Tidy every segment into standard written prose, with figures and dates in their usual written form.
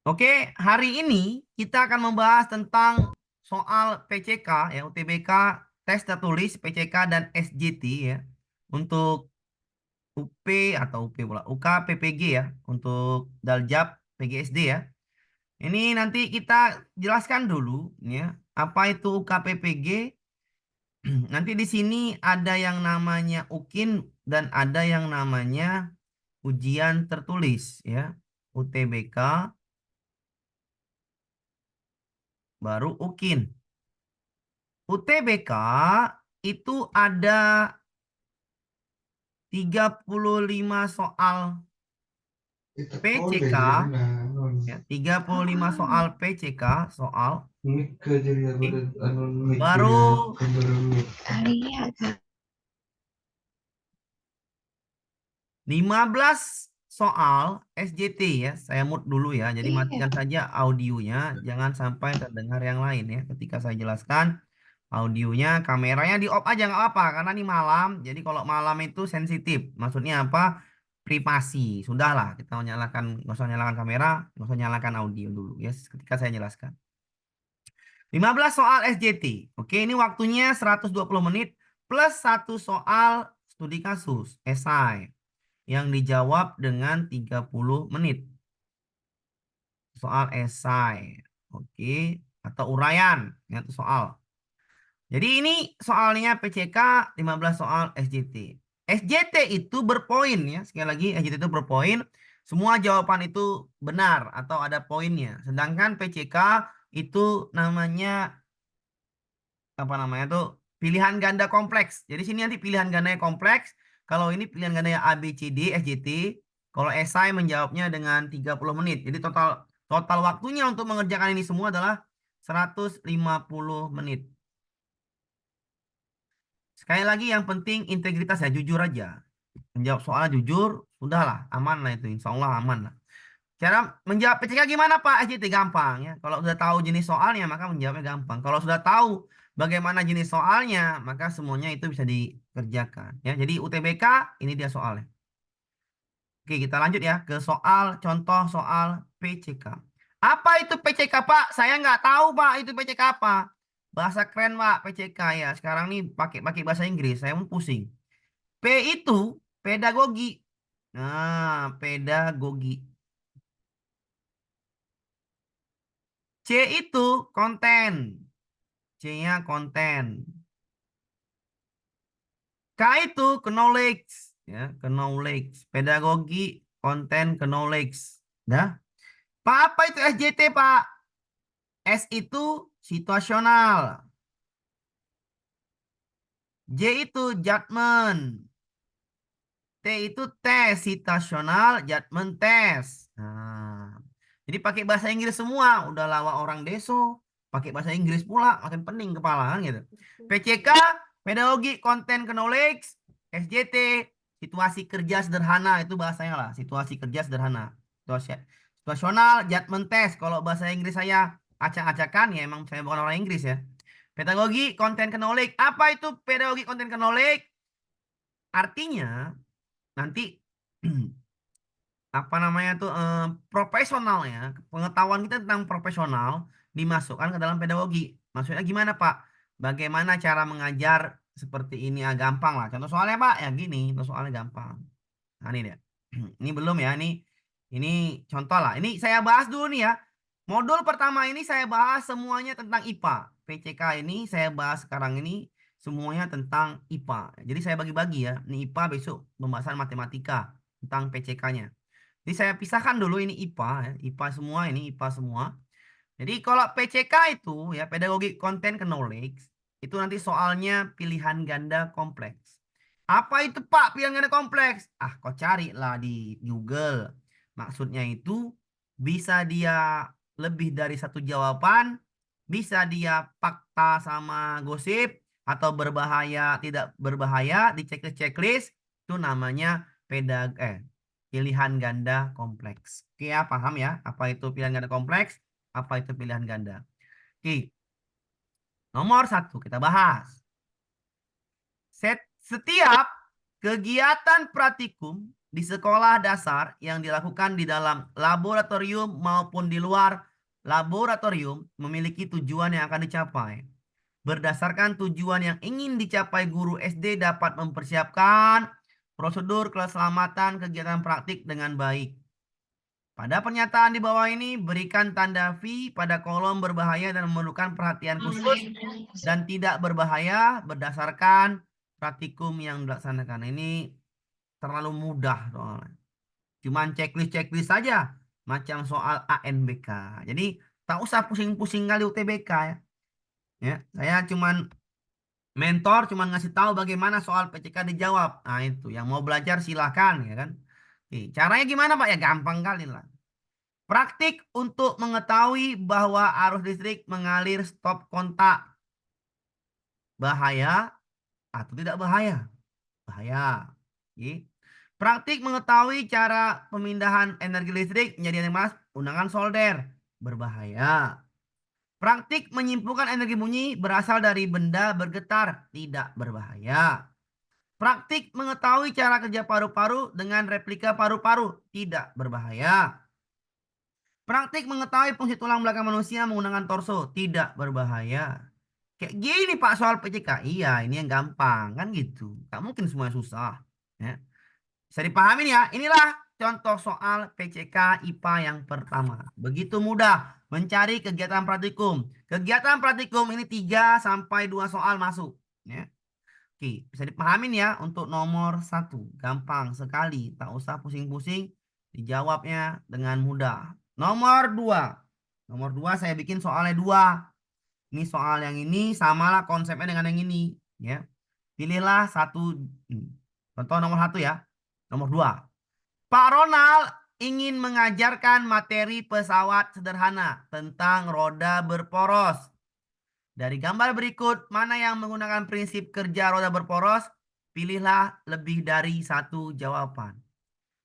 Oke, hari ini kita akan membahas tentang soal PCK ya, UTBK, tes tertulis PCK dan SJT ya. Untuk UP atau UP pula, UK, PPG ya, untuk Daljab, PGSD ya. Ini nanti kita jelaskan dulu ya, apa itu UK PPG. Nanti di sini ada yang namanya UKIN dan ada yang namanya ujian tertulis ya. UTBK baru UKIN. UTBK itu ada 35 soal PCK ya, 35 soal PCK soal. Oke. Baru 15 soal SJT ya. Saya mute dulu ya. Jadi matikan saja audionya, jangan sampai terdengar yang lain ya ketika saya jelaskan. Audionya, kameranya di off aja nggak apa karena ini malam. Jadi kalau malam itu sensitif. Maksudnya apa? Privasi. Sudahlah, kita menyalakan, nggak usah nyalakan kamera, nggak usah nyalakan audio dulu ya. Ketika saya jelaskan. 15 soal SJT. Oke, ini waktunya 120 menit plus satu soal studi kasus, esai, yang dijawab dengan 30 menit. Soal esai. Oke, atau uraian, ya, itu soal. Jadi ini soalnya PCK 15 soal SJT. SJT itu berpoin ya. Sekali lagi SJT itu berpoin. Semua jawaban itu benar atau ada poinnya. Sedangkan PCK itu namanya apa namanya tuh pilihan ganda kompleks. Jadi sini nanti pilihan gandanya kompleks. Kalau ini pilihan gandanya A, B, C, D, SJT. Kalau esai menjawabnya dengan 30 menit. Jadi total total waktunya untuk mengerjakan ini semua adalah 150 menit. Sekali lagi yang penting integritas ya, jujur aja. Menjawab soalnya jujur, sudahlah, aman lah itu, insya Allah aman lah. Cara menjawab PCK gimana Pak? SJT gampang ya. Kalau sudah tahu jenis soalnya, maka menjawabnya gampang. Kalau sudah tahu bagaimana jenis soalnya, maka semuanya itu bisa dikerjakan. Ya, jadi UTBK ini dia soalnya. Oke, kita lanjut ya ke soal contoh soal PCK. Apa itu PCK Pak? Saya nggak tahu Pak itu PCK apa. Bahasa keren Pak PCK ya. Sekarang nih pakai pakai bahasa Inggris. Saya pun pusing. P itu pedagogi. Nah, pedagogi. C itu konten. C-nya konten. K itu knowledge. Ya, knowledge. Pedagogi, konten, knowledge. Dah. Pak, apa itu SJT, Pak? S itu situasional. J itu judgment. T itu tes, situasional, judgment test. Nah, jadi pakai bahasa Inggris semua. Udah lawa orang deso, pakai bahasa Inggris pula, makin pening kepala kan gitu. PCK, pedagogi, konten, knowledge. SJT, situasi kerja sederhana. Itu bahasanya lah, situasi kerja sederhana. Situasi, situasional, judgment test. Kalau bahasa Inggris saya acak-acakan, ya emang saya bukan orang Inggris ya. Pedagogi, konten, knowledge. Apa itu pedagogi, konten, knowledge? Artinya, nanti apa namanya tuh profesional ya, pengetahuan kita tentang profesional dimasukkan ke dalam pedagogi. Maksudnya gimana Pak? Bagaimana cara mengajar seperti ini? Ah, gampang lah. Contoh soalnya Pak ya gini, contoh soalnya gampang. Nah ini dia. Ini belum ya, ini contoh lah. Ini saya bahas dulu nih ya. Modul pertama ini saya bahas semuanya tentang IPA. PCK ini saya bahas sekarang ini semuanya tentang IPA. Jadi saya bagi-bagi ya. Ini IPA, besok pembahasan matematika tentang PCK-nya. Jadi saya pisahkan dulu ini IPA ya. IPA semua, ini IPA semua. Jadi kalau PCK itu ya pedagogi content knowledge itu nanti soalnya pilihan ganda kompleks. Apa itu Pak pilihan ganda kompleks? Ah, kau carilah di Google. Maksudnya itu bisa dia lebih dari satu jawaban, bisa dia fakta sama gosip atau berbahaya tidak berbahaya di checklist itu namanya pilihan ganda kompleks. Oke ya, paham ya? Apa itu pilihan ganda kompleks? Apa itu pilihan ganda? Oke, nomor satu kita bahas. Setiap kegiatan praktikum di sekolah dasar yang dilakukan di dalam laboratorium maupun di luar laboratorium memiliki tujuan yang akan dicapai. Berdasarkan tujuan yang ingin dicapai, guru SD dapat mempersiapkan prosedur keselamatan kegiatan praktik dengan baik. Pada pernyataan di bawah ini, berikan tanda V pada kolom berbahaya dan memerlukan perhatian khusus dan tidak berbahaya berdasarkan praktikum yang dilaksanakan. Ini terlalu mudah soalnya. Cuman checklist saja, macam soal ANBK. Jadi tak usah pusing-pusing kali UTBK ya. Ya, saya cuman mentor, cuman ngasih tahu bagaimana soal PCK dijawab. Nah itu, yang mau belajar silahkan ya kan. Oke, caranya gimana Pak? Ya gampang kali lah. Praktik untuk mengetahui bahwa arus listrik mengalir stop kontak. Bahaya atau tidak bahaya? Bahaya. Oke. Praktik mengetahui cara pemindahan energi listrik menjadi energi panas menggunakan solder. Berbahaya. Praktik menyimpulkan energi bunyi berasal dari benda bergetar. Tidak berbahaya. Praktik mengetahui cara kerja paru-paru dengan replika paru-paru. Tidak berbahaya. Praktik mengetahui fungsi tulang belakang manusia menggunakan torso. Tidak berbahaya. Kayak gini Pak soal PCK. Iya, ini yang gampang. Kan gitu. Gak mungkin semuanya susah. Ya. Bisa dipahamin ya. Inilah contoh soal PCK IPA yang pertama. Begitu mudah mencari kegiatan praktikum. Kegiatan praktikum ini 3 sampai 2 soal masuk. Ya. Oke, bisa dipahamin ya untuk nomor 1. Gampang sekali. Tak usah pusing-pusing. Dijawabnya dengan mudah. Nomor 2. Nomor 2 saya bikin soalnya 2. Ini soal yang ini samalah konsepnya dengan yang ini. Ya. Pilihlah satu. Contoh nomor 1 ya. Nomor 2. Pak Ronald ingin mengajarkan materi pesawat sederhana tentang roda berporos. Dari gambar berikut, mana yang menggunakan prinsip kerja roda berporos? Pilihlah lebih dari satu jawaban.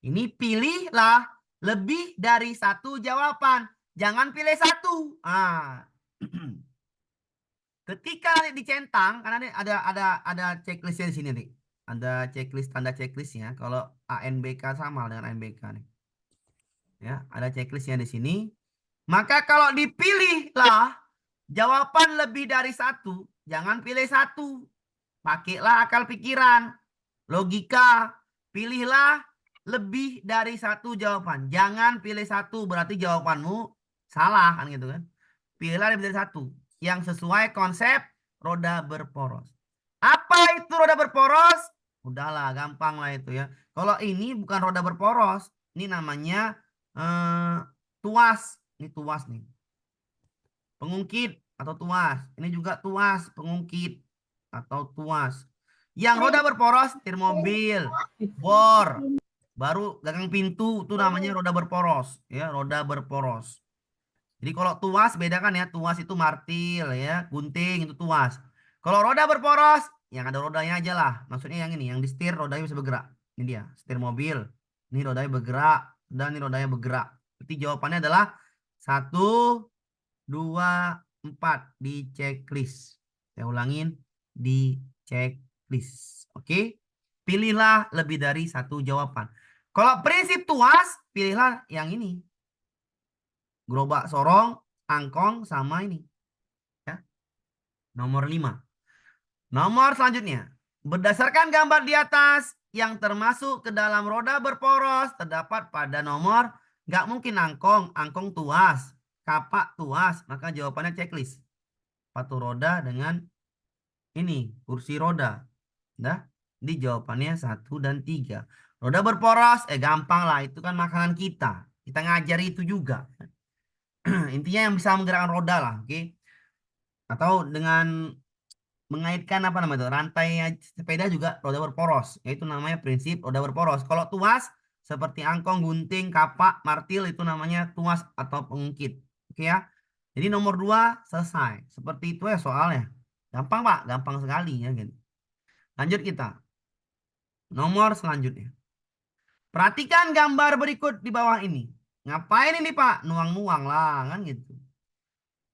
Ini pilihlah lebih dari satu jawaban. Jangan pilih satu. Ketika dicentang, karena ini ada checklistnya di sini nih. Ada checklist, tanda checklistnya. Kalau ANBK sama dengan ANBK nih. Ya, ada checklistnya di sini. Maka kalau dipilihlah jawaban lebih dari satu, jangan pilih satu. Pakailah akal pikiran, logika. Pilihlah lebih dari satu jawaban. Jangan pilih satu, berarti jawabanmu salah kan gitu kan. Pilihlah lebih dari satu yang sesuai konsep roda berporos. Apa itu roda berporos? Udahlah, gampang lah itu ya. Kalau ini bukan roda berporos, ini namanya tuas. Ini tuas nih. Pengungkit atau tuas. Ini juga tuas, pengungkit atau tuas. Yang roda berporos, setir mobil, bor, baru gagang pintu itu namanya roda berporos, ya, roda berporos. Jadi kalau tuas beda kan ya, tuas itu martil ya, gunting itu tuas. Kalau roda berporos, yang ada rodanya aja lah. Maksudnya yang ini, yang di setir rodanya bisa bergerak. Ini dia, setir mobil. Ini rodanya bergerak dan ini rodanya bergerak. Berarti jawabannya adalah 1, 2, 4 di checklist. Saya ulangin di checklist. Oke. Pilihlah lebih dari satu jawaban. Kalau prinsip tuas, pilihlah yang ini. Gerobak sorong, angkong, sama ini. Ya. Nomor 5. Nomor selanjutnya. Berdasarkan gambar di atas yang termasuk ke dalam roda berporos terdapat pada nomor, nggak mungkin angkong, angkong tuas, kapak tuas, maka jawabannya checklist. Sepatu roda dengan ini kursi roda. Nah, di jawabannya 1 dan 3. Roda berporos, gampang lah, itu kan makanan kita. Kita ngajari itu juga. Intinya yang bisa menggerakkan roda lah, oke? Atau dengan mengaitkan apa namanya itu rantai sepeda juga roda berporos, yaitu namanya prinsip roda berporos. Kalau tuas seperti angkong, gunting, kapak, martil itu namanya tuas atau pengungkit. Oke ya. Jadi nomor 2 selesai. Seperti itu ya soalnya. Gampang Pak, gampang sekali ya gitu. Lanjut kita. Nomor selanjutnya. Perhatikan gambar berikut di bawah ini. Ngapain ini Pak? Nuang-nuang lah kan gitu.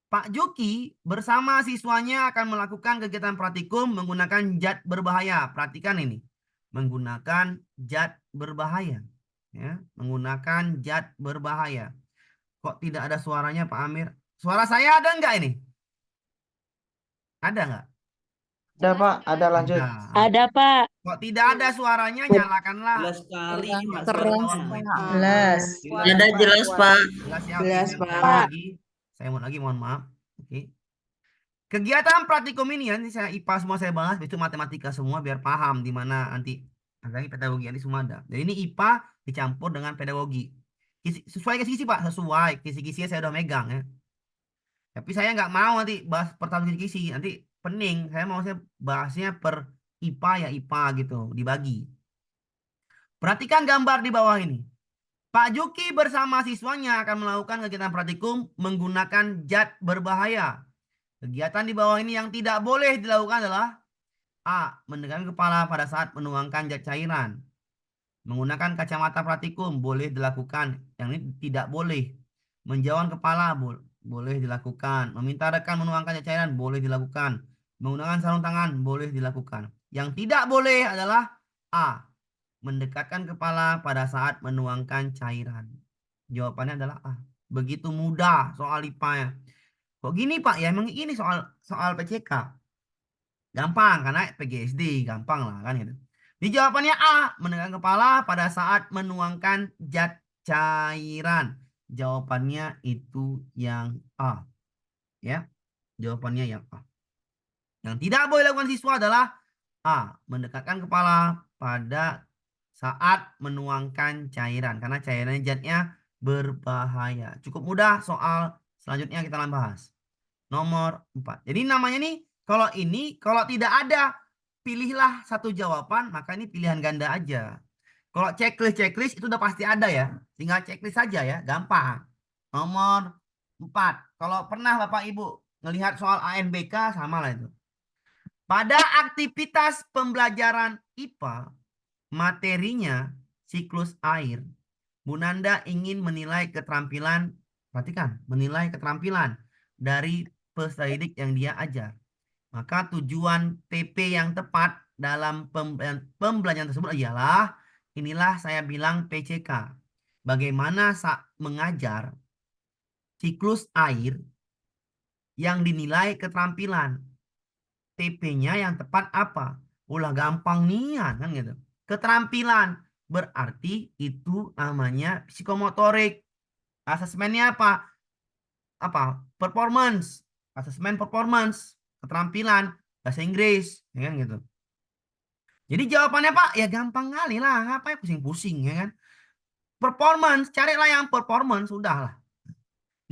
Pak Juki bersama siswanya akan melakukan kegiatan praktikum menggunakan zat berbahaya. Perhatikan ini. menggunakan zat berbahaya. Ya, menggunakan zat berbahaya. Kok tidak ada suaranya Pak Amir? Suara saya ada nggak ini? Ada nggak? Ada Pak, ada lanjut. Ada. Ada, Pak. Kok tidak ada suaranya, nyalakanlah Jelas sekali ini Pak suara suaranya. bawah itu. Jelas. Ada jelas Pak. Jelas ya, oke. Jelas, Saya Pak. ulang lagi. Saya ulang lagi, mohon maaf. Oke. Kegiatan praktikum ini ya, ini saya IPA semua saya bahas, itu matematika semua biar paham di mana nanti lagi pedagogi nanti semua ada. Jadi ini IPA dicampur dengan pedagogi. Sesuai kisi-kisi Pak, sesuai kisi-kisinya saya udah megang ya. Tapi saya nggak mau nanti bahas pertama kisi-kisi, nanti pening. Saya mau bahasnya per IPA ya IPA gitu, dibagi. Perhatikan gambar di bawah ini. Pak Juki bersama siswanya akan melakukan kegiatan praktikum menggunakan zat berbahaya. Kegiatan di bawah ini yang tidak boleh dilakukan adalah A. Mendekatkan kepala pada saat menuangkan zat cairan. Menggunakan kacamata praktikum boleh dilakukan. Yang ini tidak boleh. Menjauhkan kepala boleh dilakukan. Meminta rekan menuangkan zat cairan boleh dilakukan. Menggunakan sarung tangan boleh dilakukan. Yang tidak boleh adalah A. Mendekatkan kepala pada saat menuangkan cairan. Jawabannya adalah A. Begitu mudah soal IPA-nya. Kok gini Pak? Ya emang ini soal PCK. Gampang karena PGSD gampang lah kan gitu. Di jawabannya A, mendekatkan kepala pada saat menuangkan zat cairan. Jawabannya itu yang A. Ya, jawabannya yang A. Yang tidak boleh dilakukan siswa adalah A. Mendekatkan kepala pada saat menuangkan cairan. Karena cairan zatnya berbahaya. Cukup mudah soal selanjutnya kita akan bahas. Nomor 4. Jadi namanya nih, kalau tidak ada, pilihlah satu jawaban, maka ini pilihan ganda aja. Kalau checklist itu udah pasti ada ya. Tinggal checklist saja ya, gampang. Nomor 4. Kalau pernah Bapak Ibu ngelihat soal ANBK, sama lah itu. Pada aktivitas pembelajaran IPA, materinya siklus air, Bu Nanda ingin menilai keterampilan, perhatikan, menilai keterampilan dari peserta didik yang dia ajar. Maka tujuan TP yang tepat dalam pembelajaran tersebut ialah, inilah saya bilang PCK. Bagaimana mengajar siklus air yang dinilai keterampilan. TP-nya yang tepat apa? Ulah gampang nian kan gitu. Keterampilan berarti itu namanya psikomotorik. Asesmennya apa? Performance. Asesmen performance, keterampilan, bahasa Inggris, ya kan gitu. Jadi jawabannya Pak, ya gampang kali lah, ngapain pusing-pusing ya kan. Performance, carilah yang performance, sudahlah.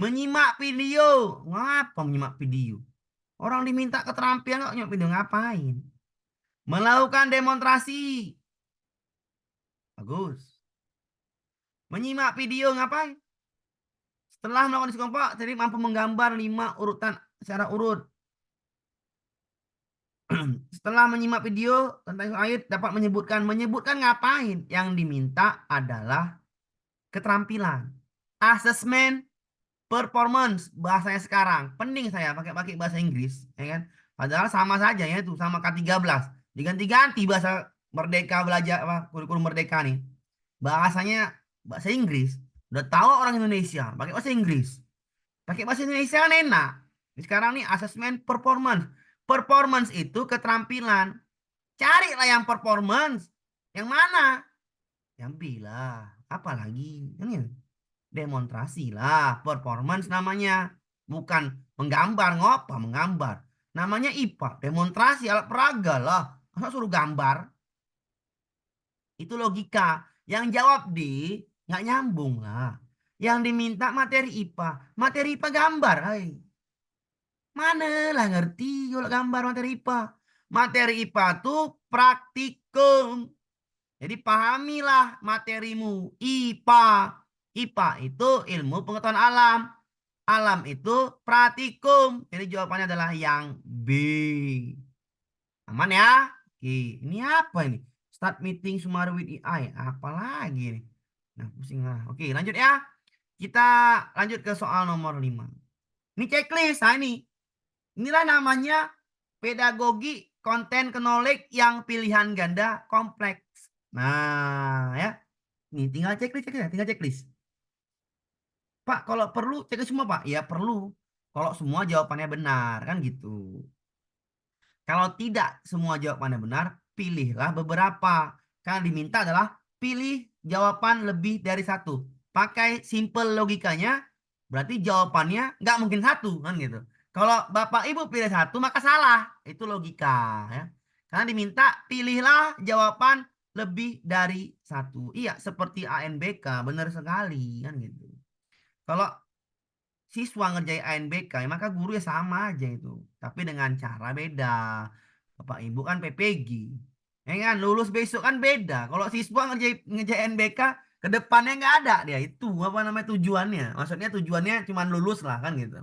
Menyimak video, ngapa menyimak video? Orang diminta keterampilan kok nyimak video ngapain? Melakukan demonstrasi, bagus. Menyimak video ngapain? Setelah melakukan diskusi kelompok, jadi mampu menggambar 5 urutan secara urut. Setelah menyimak video tentang air dapat menyebutkan ngapain? Yang diminta adalah keterampilan, asesmen, performance. Bahasanya sekarang penting saya pakai bahasa Inggris, ya kan? Padahal sama saja ya, itu sama K13. Diganti-ganti bahasa Merdeka belajar apa kurikulum Merdeka nih. Bahasanya bahasa Inggris. Udah tahu orang Indonesia pakai bahasa Inggris. Pakai bahasa Indonesia kan enak. Sekarang nih asesmen performance. Performance itu keterampilan. Carilah yang performance. Yang mana? Yang lah. Apalagi? Ini demonstrasi lah. Performance namanya. Bukan menggambar. Ngapa menggambar? Namanya IPA. Demonstrasi alat peraga lah. Masa suruh gambar? Itu logika. Yang jawab nggak nyambung lah. Yang diminta materi IPA. Materi IPA gambar. Hai. Mana lah ngerti kalau gambar materi IPA. Materi IPA itu praktikum. Jadi pahamilah materimu. IPA. IPA itu ilmu pengetahuan alam. Alam itu praktikum. Jadi jawabannya adalah yang B. Aman ya? Oke, ini apa ini? Start meeting summary with AI. Apalagi ini? Nah, pusing lah. Oke, lanjut ya. Kita lanjut ke soal nomor 5. Ini checklist. Nah, inilah namanya pedagogi konten knowledge yang pilihan ganda kompleks. Nah, ya. Nih, tinggal checklist aja, tinggal checklist. Pak, kalau perlu checklist semua, Pak. Ya perlu. Kalau semua jawabannya benar, kan gitu. Kalau tidak semua jawabannya benar, pilihlah beberapa. Karena diminta adalah pilih jawaban lebih dari satu. Pakai simple logikanya, berarti jawabannya nggak mungkin satu, kan gitu. Kalau Bapak Ibu pilih satu, maka salah. Itu logika, ya. Karena diminta pilihlah jawaban lebih dari satu. Iya, seperti ANBK, benar sekali, kan gitu. Kalau siswa ngerjain ANBK, ya maka guru ya sama aja itu. Tapi dengan cara beda. Bapak Ibu kan PPG. Ya kan, lulus besok kan beda. Kalau siswa ngerjain ANBK, ke depannya nggak ada dia. Itu apa namanya tujuannya. Maksudnya tujuannya cuma lulus lah kan gitu.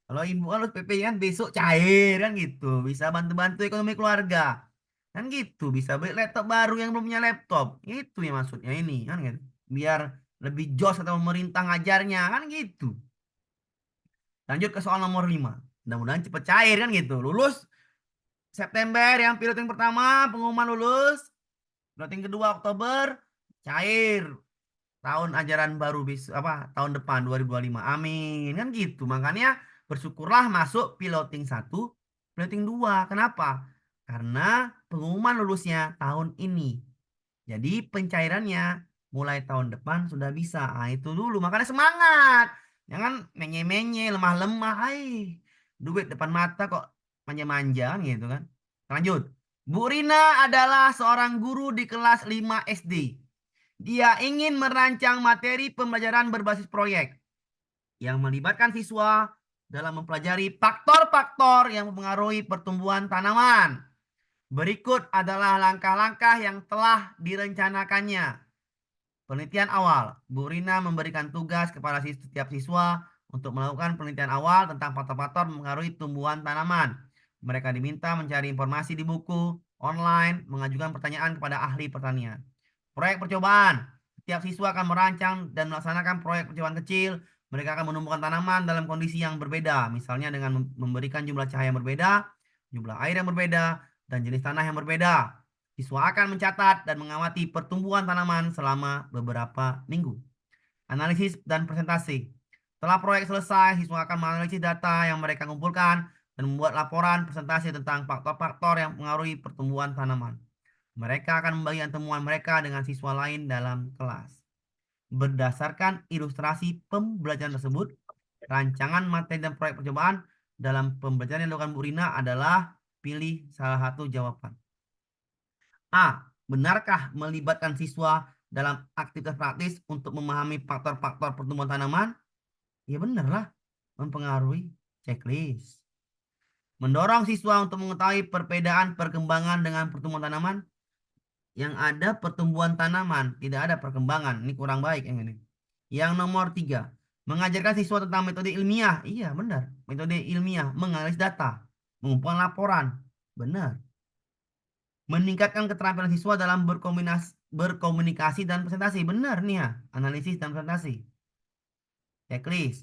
Kalau ibu kan lulus PPG kan besok cair kan gitu. Bisa bantu-bantu ekonomi keluarga. Kan gitu. Bisa beli laptop baru yang belum punya laptop. Itu ya maksudnya ini kan gitu. Biar lebih jos atau pemerintah ngajarnya kan gitu. Lanjut ke soal nomor 5. Mudah-mudahan cepet cair kan gitu. Lulus September yang piloting pertama, pengumuman lulus. Piloting kedua Oktober, cair. Tahun ajaran baru tahun depan 2025. Amin. Kan gitu. Makanya bersyukurlah masuk piloting 1, piloting 2. Kenapa? Karena pengumuman lulusnya tahun ini. Jadi pencairannya mulai tahun depan sudah bisa. Ah, itu dulu. Makanya semangat. Jangan menye-menye, lemah-lemah. Hai, duit depan mata kok manja-manja kan gitu kan. Lanjut. Bu Rina adalah seorang guru di kelas 5 SD. Dia ingin merancang materi pembelajaran berbasis proyek yang melibatkan siswa dalam mempelajari faktor-faktor yang mempengaruhi pertumbuhan tanaman. Berikut adalah langkah-langkah yang telah direncanakannya. Penelitian awal. Bu Rina memberikan tugas kepada setiap siswa untuk melakukan penelitian awal tentang faktor-faktor mempengaruhi tumbuhan tanaman. Mereka diminta mencari informasi di buku, online, mengajukan pertanyaan kepada ahli pertanian. Proyek percobaan. Setiap siswa akan merancang dan melaksanakan proyek percobaan kecil. Mereka akan menumbuhkan tanaman dalam kondisi yang berbeda, misalnya dengan memberikan jumlah cahaya yang berbeda, jumlah air yang berbeda, dan jenis tanah yang berbeda. Siswa akan mencatat dan mengamati pertumbuhan tanaman selama beberapa minggu. Analisis dan presentasi. Setelah proyek selesai, siswa akan menganalisis data yang mereka kumpulkan dan membuat laporan presentasi tentang faktor-faktor yang mengaruhi pertumbuhan tanaman. Mereka akan membagikan temuan mereka dengan siswa lain dalam kelas. Berdasarkan ilustrasi pembelajaran tersebut, rancangan materi dan proyek percobaan dalam pembelajaran yang dilakukan Bu Rina adalah pilih salah satu jawaban. A. Benarkah melibatkan siswa dalam aktivitas praktis untuk memahami faktor-faktor pertumbuhan tanaman? Ya benarlah, mempengaruhi checklist. Mendorong siswa untuk mengetahui perbedaan perkembangan dengan pertumbuhan tanaman. Yang ada pertumbuhan tanaman, tidak ada perkembangan. Ini kurang baik yang ini. Yang nomor 3. Mengajarkan siswa tentang metode ilmiah. Iya benar, metode ilmiah, menganalisis data, mengumpulkan laporan. Benar. Meningkatkan keterampilan siswa dalam berkomunikasi dan presentasi. Benar nih ya, analisis dan presentasi. Checklist.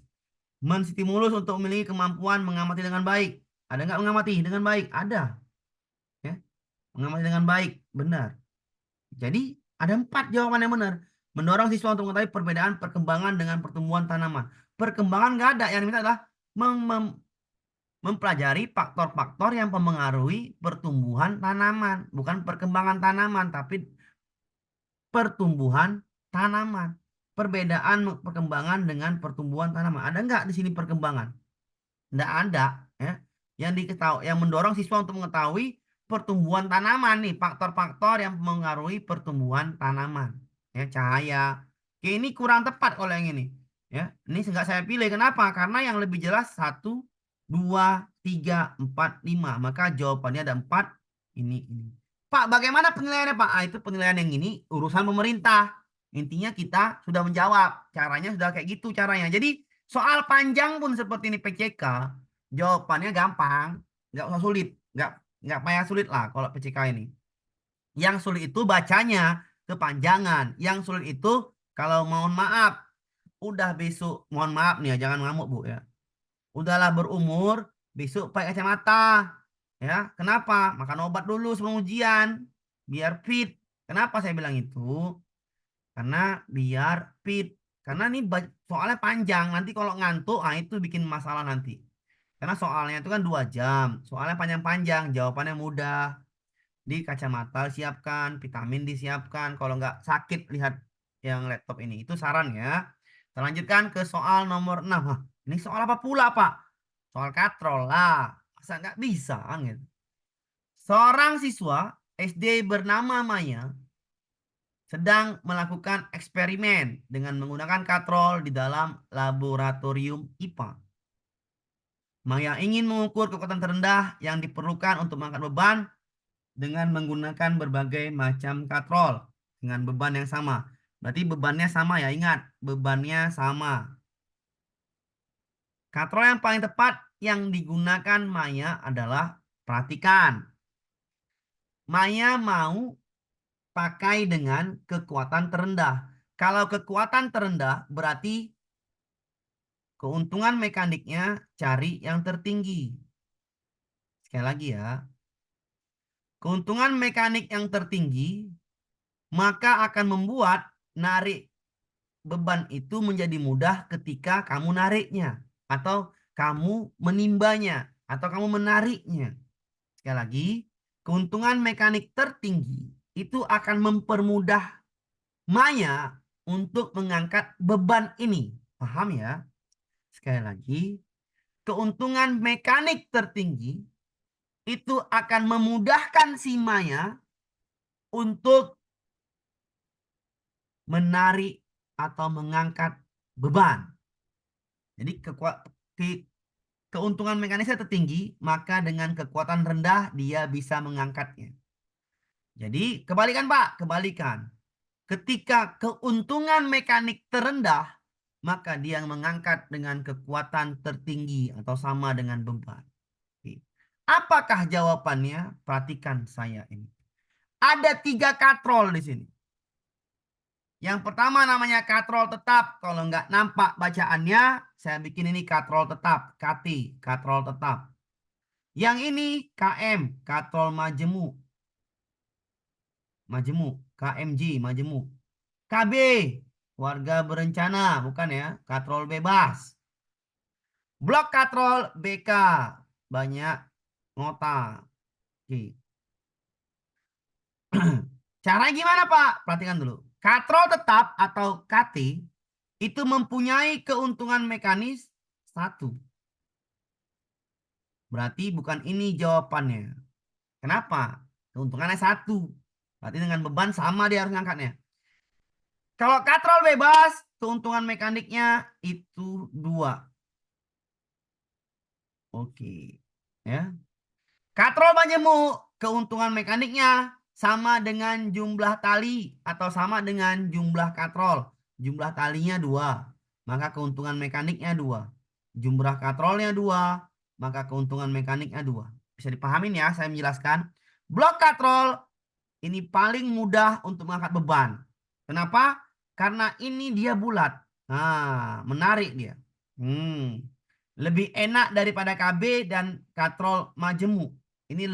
Menstimulus untuk memiliki kemampuan mengamati dengan baik. Ada nggak mengamati dengan baik? Ada. Ya, mengamati dengan baik. Benar. Jadi ada 4 jawaban yang benar. Mendorong siswa untuk mengetahui perbedaan perkembangan dengan pertumbuhan tanaman. Perkembangan nggak ada. Yang diminta adalah mempelajari faktor-faktor yang mempengaruhi pertumbuhan tanaman. Bukan perkembangan tanaman, tapi pertumbuhan tanaman. Perbedaan perkembangan dengan pertumbuhan tanaman. Ada nggak di sini perkembangan? Nggak ada. Ya. Yang diketahui, yang mendorong siswa untuk mengetahui pertumbuhan tanaman nih, faktor-faktor yang mempengaruhi pertumbuhan tanaman. Ya, cahaya. Oke, ini kurang tepat kalau yang ini. Ya, ini nggak saya pilih. Kenapa? Karena yang lebih jelas 1, 2, 3, 4, 5. Maka jawabannya ada 4. Ini. Pak, bagaimana penilaiannya, Pak? Ah, itu penilaian yang ini urusan pemerintah. Intinya kita sudah menjawab. Caranya sudah kayak gitu caranya. Jadi soal panjang pun seperti ini PCK, jawabannya gampang, nggak usah sulit, nggak payah sulit lah kalau PCK ini. Yang sulit itu bacanya kepanjangan. Yang sulit itu kalau mohon maaf, udah besok, mohon maaf nih ya, jangan ngamuk Bu ya. Udahlah berumur, besok pakai kacamata. Ya, kenapa? Makan obat dulu sebelum ujian, biar fit. Kenapa saya bilang itu? Karena biar fit. Karena ini soalnya panjang. Nanti kalau ngantuk, ah itu bikin masalah nanti. Karena soalnya itu kan 2 jam. Soalnya panjang-panjang, jawabannya mudah. Di kacamata siapkan, vitamin disiapkan. Kalau nggak sakit lihat yang laptop ini. Itu saran ya. Kita lanjutkan ke soal nomor 6. Hah, ini soal apa pula, Pak? Soal katrol lah. Masa nggak bisa kan gitu. Seorang siswa SD bernama Maya sedang melakukan eksperimen dengan menggunakan katrol di dalam laboratorium IPA. Maya ingin mengukur kekuatan terendah yang diperlukan untuk mengangkat beban dengan menggunakan berbagai macam katrol dengan beban yang sama. Berarti bebannya sama ya, ingat, bebannya sama. Katrol yang paling tepat yang digunakan Maya adalah, perhatikan, Maya mau pakai dengan kekuatan terendah. Kalau kekuatan terendah berarti keuntungan mekaniknya cari yang tertinggi. Sekali lagi ya. Keuntungan mekanik yang tertinggi maka akan membuat narik beban itu menjadi mudah ketika kamu nariknya atau kamu menimbanya atau kamu menariknya. Sekali lagi, keuntungan mekanik tertinggi itu akan mempermudah Maya untuk mengangkat beban ini. Paham ya? Sekali lagi, keuntungan mekanik tertinggi itu akan memudahkan si Maya untuk menarik atau mengangkat beban. Jadi keuntungan mekanisnya tertinggi, maka dengan kekuatan rendah dia bisa mengangkatnya. Jadi kebalikan Pak, kebalikan. Ketika keuntungan mekanik terendah, maka dia mengangkat dengan kekuatan tertinggi atau sama dengan beban. Apakah jawabannya? Perhatikan saya ini. Ada 3 katrol di sini. Yang pertama namanya katrol tetap. Kalau nggak nampak bacaannya, saya bikin ini katrol tetap. KT, katrol tetap. Yang ini KM, katrol majemuk. Majemuk, KMG, majemuk. KB, warga berencana, bukan ya, katrol bebas. Blok katrol BK, banyak ngota. Oke. Cara gimana Pak? Perhatikan dulu. Katrol tetap atau KT itu mempunyai keuntungan mekanis 1. Berarti bukan ini jawabannya. Kenapa? Keuntungannya 1. Berarti dengan beban sama dia harus ngangkatnya. Kalau katrol bebas, keuntungan mekaniknya itu 2. Oke. Ya. Katrol majemuk, keuntungan mekaniknya sama dengan jumlah tali atau sama dengan jumlah katrol. Jumlah talinya 2, maka keuntungan mekaniknya 2. Jumlah katrolnya 2, maka keuntungan mekaniknya 2. Bisa dipahamin ya, saya menjelaskan. Blok katrol ini paling mudah untuk mengangkat beban. Kenapa? Karena ini dia bulat. Nah, menarik dia. Lebih enak daripada KB dan katrol majemuk. Ini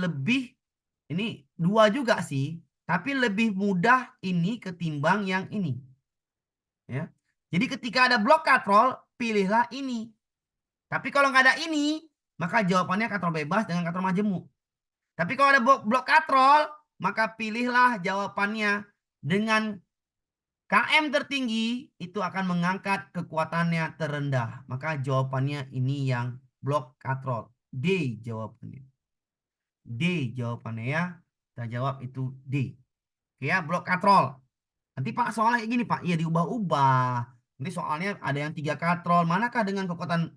2 juga sih, tapi lebih mudah ini ketimbang yang ini. Ya. Jadi ketika ada blok katrol, pilihlah ini. Tapi kalau nggak ada ini, maka jawabannya katrol bebas dengan katrol majemuk. Tapi kalau ada blok katrol, maka pilihlah jawabannya dengan KM tertinggi, itu akan mengangkat kekuatannya terendah. Maka jawabannya ini yang blok katrol. D jawabannya. D jawabannya ya. Kita jawab itu D. Oke ya, blok katrol. Nanti Pak soalnya kayak gini Pak. Iya diubah-ubah. Ini soalnya ada yang 3 katrol. Manakah dengan kekuatan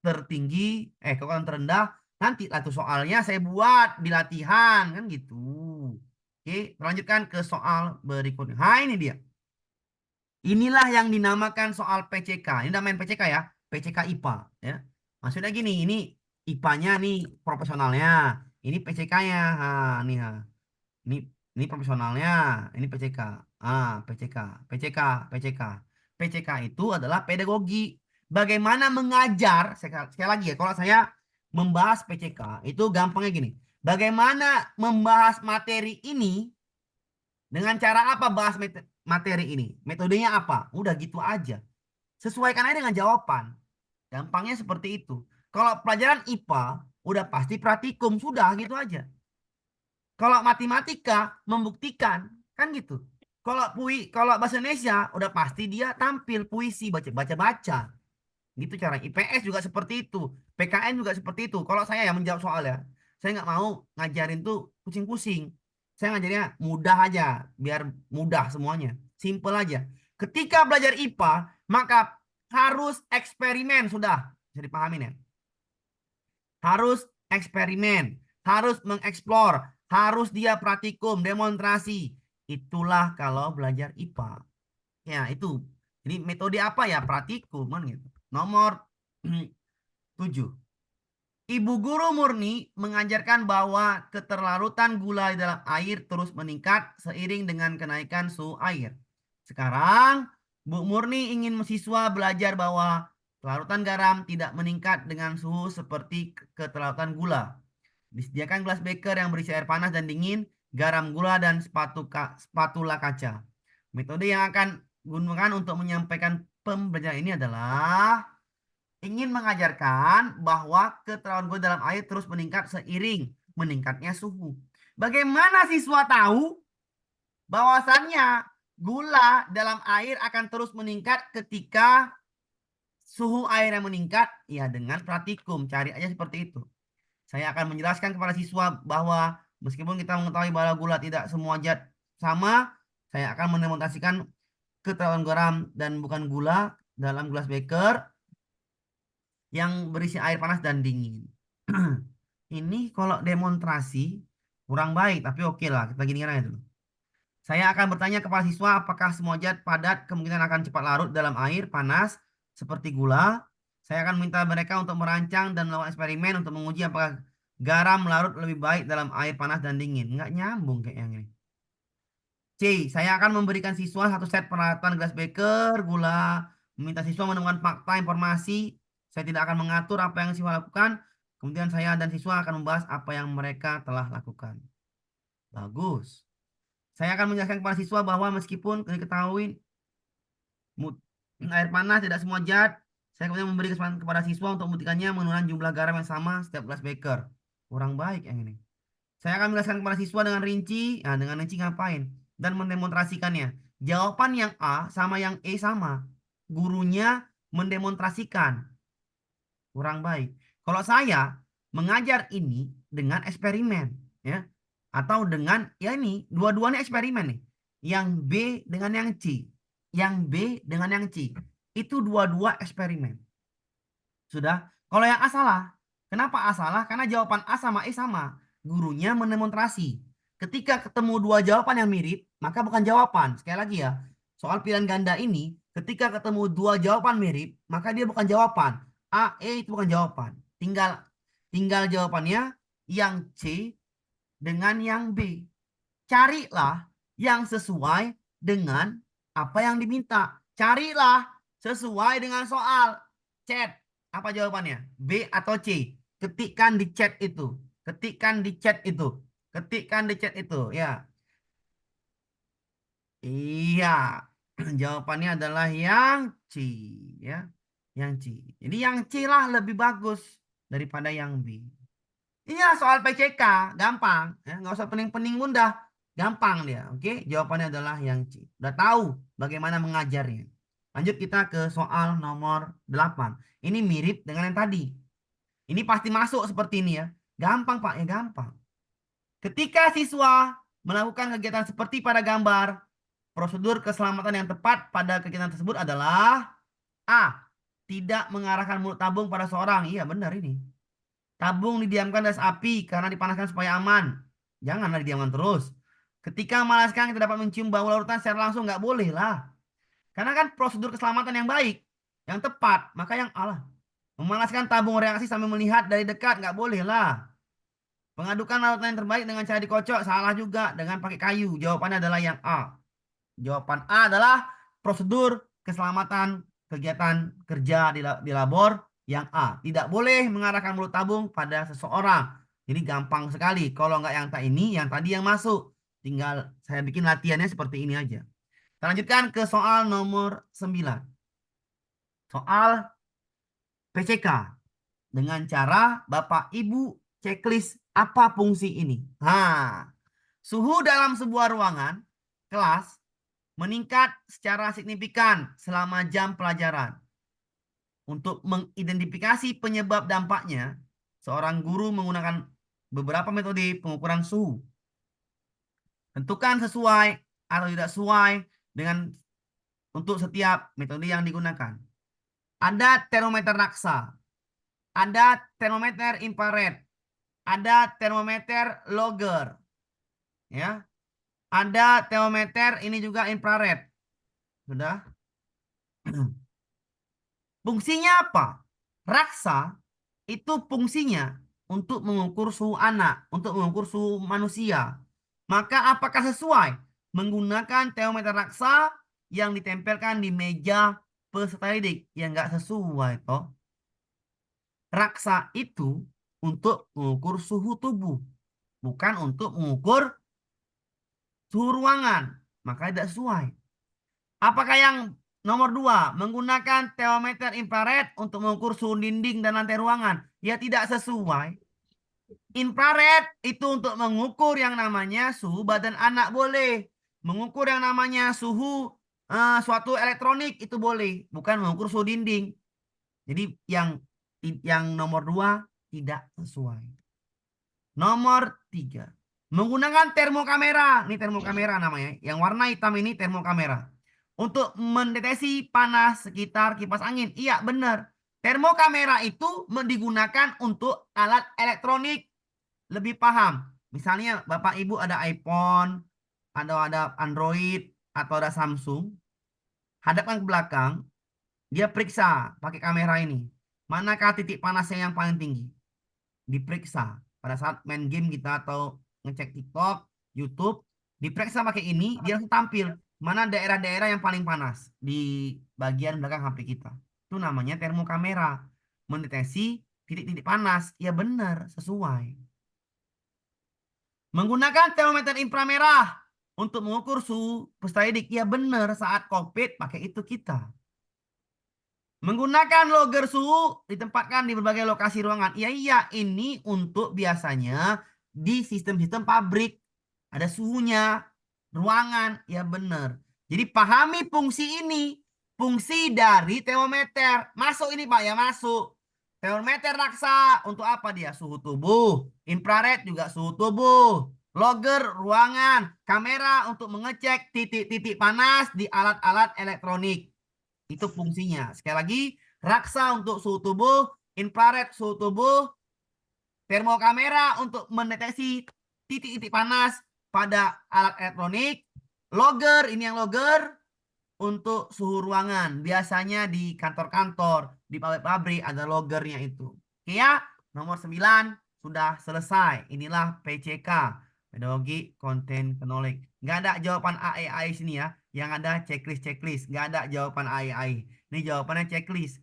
tertinggi, kekuatan terendah? Nanti lah tuh soalnya saya buat di latihan. Kan gitu. Oke, lanjutkan ke soal berikutnya. Nah ini dia. Inilah yang dinamakan soal PCK. Ini namanya PCK ya. PCK IPA. Ya. Maksudnya gini, ini IPA-nya nih profesionalnya. Ini PCK-nya. Nah, nih. Ini ini profesionalnya, ini PCK. PCK, PCK, PCK. PCK itu adalah pedagogi. Bagaimana mengajar, sekali lagi ya, kalau saya membahas PCK, itu gampangnya gini. Bagaimana membahas materi ini Dengan cara apa bahas materi ini? Metodenya apa? Udah gitu aja. Sesuaikan aja dengan jawaban. Gampangnya seperti itu. Kalau pelajaran IPA, udah pasti praktikum. Sudah gitu aja. Kalau matematika, membuktikan. Kan gitu. Kalau bahasa Indonesia, udah pasti dia tampil puisi, baca-baca. Gitu cara. IPS juga seperti itu. PKN juga seperti itu. Kalau saya yang menjawab soal ya, saya nggak mau ngajarin tuh pusing-pusing. Saya ngajarnya mudah aja, biar mudah semuanya. Simple aja. Ketika belajar IPA, maka harus eksperimen. Sudah, bisa dipahamin ya. Harus eksperimen, harus mengeksplor, harus dia praktikum, demonstrasi. Itulah kalau belajar IPA. Ya, itu. Jadi metode apa ya? Praktikum kan gitu. Nomor 7. Ibu guru Murni mengajarkan bahwa keterlarutan gula di dalam air terus meningkat seiring dengan kenaikan suhu air. Sekarang, Bu Murni ingin siswa belajar bahwa kelarutan garam tidak meningkat dengan suhu seperti keterlarutan gula. Disediakan gelas beker yang berisi air panas dan dingin, garam, gula, dan spatula kaca. Metode yang akan gunakan untuk menyampaikan pembelajaran ini adalah ingin mengajarkan bahwa keterlaruan gula dalam air terus meningkat seiring meningkatnya suhu. Bagaimana siswa tahu bahwasannya gula dalam air akan terus meningkat ketika suhu air yang meningkat? Ya, dengan praktikum. Cari aja seperti itu. Saya akan menjelaskan kepada siswa bahwa meskipun kita mengetahui bahwa gula tidak semua zat sama, saya akan mendemonstrasikan keterlaruan garam dan bukan gula dalam gelas beker yang berisi air panas dan dingin. Ini kalau demonstrasi kurang baik, tapi oke lah, kita gini aja dulu. Saya akan bertanya kepada siswa apakah semua zat padat kemungkinan akan cepat larut dalam air panas seperti gula. Saya akan minta mereka untuk merancang dan melakukan eksperimen untuk menguji apakah garam larut lebih baik dalam air panas dan dingin. Nggak nyambung kayak yang ini. C. Saya akan memberikan siswa satu set peralatan gelas beker, gula. Meminta siswa menemukan fakta informasi. Saya tidak akan mengatur apa yang siswa lakukan. Kemudian saya dan siswa akan membahas apa yang mereka telah lakukan. Bagus. Saya akan menjelaskan kepada siswa bahwa meskipun diketahui air panas tidak semua zat, saya kemudian memberi kesempatan kepada siswa untuk membuktikannya menggunakan jumlah garam yang sama setiap gelas beker. Kurang baik yang ini. Saya akan menjelaskan kepada siswa dengan rinci. Nah, dengan rinci ngapain? Dan mendemonstrasikannya. Jawaban yang A sama yang E sama. Gurunya mendemonstrasikan. Kurang baik. Kalau saya mengajar ini dengan eksperimen, ya, atau dengan ya ini dua-duanya eksperimen nih. Yang B dengan yang C, yang B dengan yang C. Itu dua-dua eksperimen. Sudah. Kalau yang A salah. Kenapa A salah? Karena jawaban A sama E sama. Gurunya mendemonstrasi. Ketika ketemu dua jawaban yang mirip, maka bukan jawaban. Sekali lagi ya, soal pilihan ganda ini, ketika ketemu dua jawaban mirip, maka dia bukan jawaban. A, E itu bukan jawaban. Tinggal jawabannya yang C dengan yang B. Carilah yang sesuai dengan apa yang diminta. Carilah sesuai dengan soal. Chat. Apa jawabannya? B atau C? Ketikkan di chat itu. Ketikkan di chat itu. Ketikkan di chat itu. Ya. Iya. Jawabannya adalah yang C. Ya. Yang C. Jadi yang C lah lebih bagus daripada yang B. Iya, soal PCK. Gampang. Ya, nggak usah pening-pening bunda. Gampang dia. Oke. Jawabannya adalah yang C. Udah tahu bagaimana mengajarnya. Lanjut kita ke soal nomor 8. Ini mirip dengan yang tadi. Ini pasti masuk seperti ini ya. Gampang Pak, ya gampang. Ketika siswa melakukan kegiatan seperti pada gambar, prosedur keselamatan yang tepat pada kegiatan tersebut adalah A. Tidak mengarahkan mulut tabung pada seorang. Iya benar ini. Tabung didiamkan di atas api karena dipanaskan supaya aman. Janganlah didiamkan terus. Ketika memanaskan kita dapat mencium bau larutan secara langsung. Nggak boleh lah. Karena kan prosedur keselamatan yang baik, yang tepat, maka yang Allah. Memanaskan tabung reaksi sambil melihat dari dekat, nggak boleh lah. Pengadukan larutan yang terbaik dengan cara dikocok, salah juga dengan pakai kayu. Jawabannya adalah yang A. Jawaban A adalah prosedur keselamatan kegiatan kerja di labor yang A. Tidak boleh mengarahkan mulut tabung pada seseorang. Jadi gampang sekali. Kalau nggak yang tak ini, yang tadi yang masuk. Tinggal saya bikin latihannya seperti ini aja. Kita lanjutkan ke soal nomor 9. Soal PCK. Dengan cara Bapak Ibu checklist apa fungsi ini. Nah, suhu dalam sebuah ruangan kelas meningkat secara signifikan selama jam pelajaran. Untuk mengidentifikasi penyebab dampaknya, seorang guru menggunakan beberapa metode pengukuran suhu. Tentukan sesuai atau tidak sesuai dengan untuk setiap metode yang digunakan. Ada termometer raksa, ada termometer infrared, ada termometer logger, ya, ada termometer ini juga infrared. Sudah. Fungsinya apa? Raksa itu fungsinya untuk mengukur suhu anak, untuk mengukur suhu manusia. Maka apakah sesuai menggunakan termometer raksa yang ditempelkan di meja peserta didik? Ya nggak sesuai toh. Raksa itu untuk mengukur suhu tubuh, bukan untuk mengukur suhu ruangan. Maka tidak sesuai. Apakah yang nomor 2 menggunakan termometer infrared untuk mengukur suhu dinding dan lantai ruangan? Ya tidak sesuai. Infrared itu untuk mengukur yang namanya suhu badan anak boleh. Mengukur yang namanya suhu suatu elektronik itu boleh. Bukan mengukur suhu dinding. Jadi yang nomor 2 tidak sesuai. Nomor 3. Menggunakan termokamera. Ini termokamera namanya. Yang warna hitam ini termokamera. Untuk mendeteksi panas sekitar kipas angin. Iya benar. Termokamera itu digunakan untuk alat elektronik. Lebih paham. Misalnya Bapak Ibu ada iPhone, ada Android, atau ada Samsung. Hadapkan ke belakang. Dia periksa pakai kamera ini. Manakah titik panasnya yang paling tinggi? Diperiksa. Pada saat main game kita atau ngecek TikTok, YouTube, diperiksa pakai ini, dia langsung tampil. Mana daerah-daerah yang paling panas di bagian belakang HP kita. Itu namanya termokamera. Mendeteksi titik-titik panas. Ya benar, sesuai. Menggunakan termometer inframerah untuk mengukur suhu peserta didik. Ya benar, saat COVID pakai itu kita. Menggunakan logger suhu ditempatkan di berbagai lokasi ruangan. Iya, ini untuk biasanya di sistem-sistem pabrik. Ada suhunya, ruangan. Ya benar. Jadi pahami fungsi ini. Fungsi dari termometer. Masuk ini Pak ya, masuk. Termometer raksa untuk apa dia? Suhu tubuh. Infrared juga suhu tubuh. Logger ruangan. Kamera untuk mengecek titik-titik panas di alat-alat elektronik. Itu fungsinya. Sekali lagi, raksa untuk suhu tubuh, infrared suhu tubuh, termokamera untuk mendeteksi titik-titik panas pada alat elektronik, logger, ini yang logger untuk suhu ruangan. Biasanya di kantor-kantor, di pabrik-pabrik ada loggernya itu. Oke ya, nomor 9 sudah selesai. Inilah PCK, pedagogi content knowledge. Nggak ada jawaban A, E, sini ya. Yang ada checklist. Nggak ada jawaban A, E. Ini jawabannya checklist.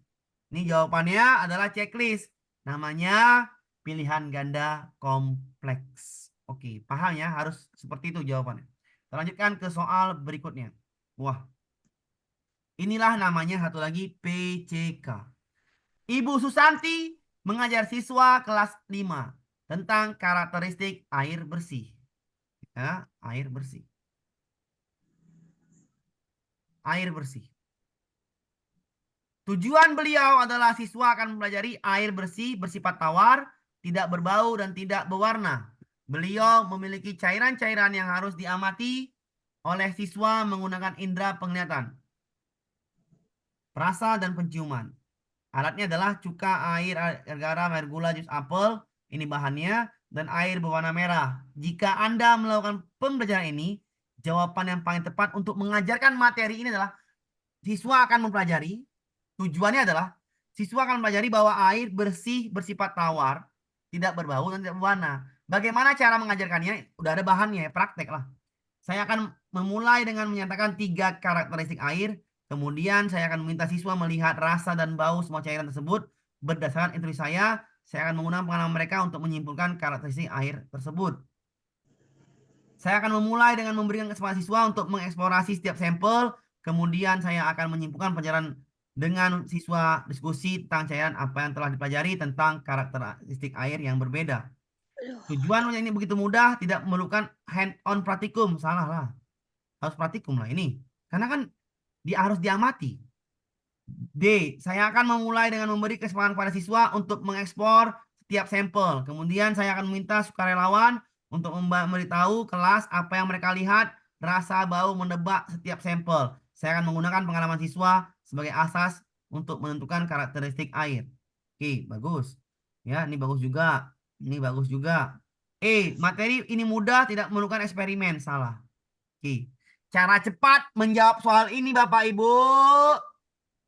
Ini jawabannya adalah checklist. Namanya pilihan ganda kompleks. Oke, paham ya? Harus seperti itu jawabannya. Kita lanjutkan ke soal berikutnya. Wah, inilah namanya satu lagi PCK. Ibu Susanti mengajar siswa kelas 5 tentang karakteristik air bersih. Ya, air bersih. Air bersih. Tujuan beliau adalah siswa akan mempelajari air bersih bersifat tawar, tidak berbau dan tidak berwarna. Beliau memiliki cairan-cairan yang harus diamati oleh siswa menggunakan indera penglihatan, rasa dan penciuman. Alatnya adalah cuka, air garam, air gula, jus apel. Ini bahannya. Dan air berwarna merah. Jika Anda melakukan pembelajaran ini, jawaban yang paling tepat untuk mengajarkan materi ini adalah siswa akan mempelajari. Tujuannya adalah siswa akan mempelajari bahwa air bersih bersifat tawar, tidak berbau dan tidak berwarna. Bagaimana cara mengajarkannya? Udah ada bahannya, praktek lah. Saya akan memulai dengan menyatakan 3 karakteristik air. Kemudian saya akan meminta siswa melihat rasa dan bau semua cairan tersebut. Berdasarkan intuisi saya akan menggunakan pengalaman mereka untuk menyimpulkan karakteristik air tersebut. Saya akan memulai dengan memberikan kesempatan siswa untuk mengeksplorasi setiap sampel. Kemudian saya akan menyimpulkan pelajaran dengan siswa diskusi tentang cairan apa yang telah dipelajari tentang karakteristik air yang berbeda. Tujuan ini begitu mudah, tidak memerlukan hand-on praktikum. Salah lah. Harus praktikum lah ini. Karena kan dia harus diamati. D. Saya akan memulai dengan memberi kesempatan kepada siswa untuk mengekspor setiap sampel. Kemudian saya akan meminta sukarelawan untuk memberitahu kelas apa yang mereka lihat, rasa, bau, menebak setiap sampel. Saya akan menggunakan pengalaman siswa sebagai asas untuk menentukan karakteristik air. Oke, bagus. Ya, ini bagus juga. Ini bagus juga. Materi ini mudah, tidak memerlukan eksperimen. Salah. Oke. Cara cepat menjawab soal ini, Bapak Ibu.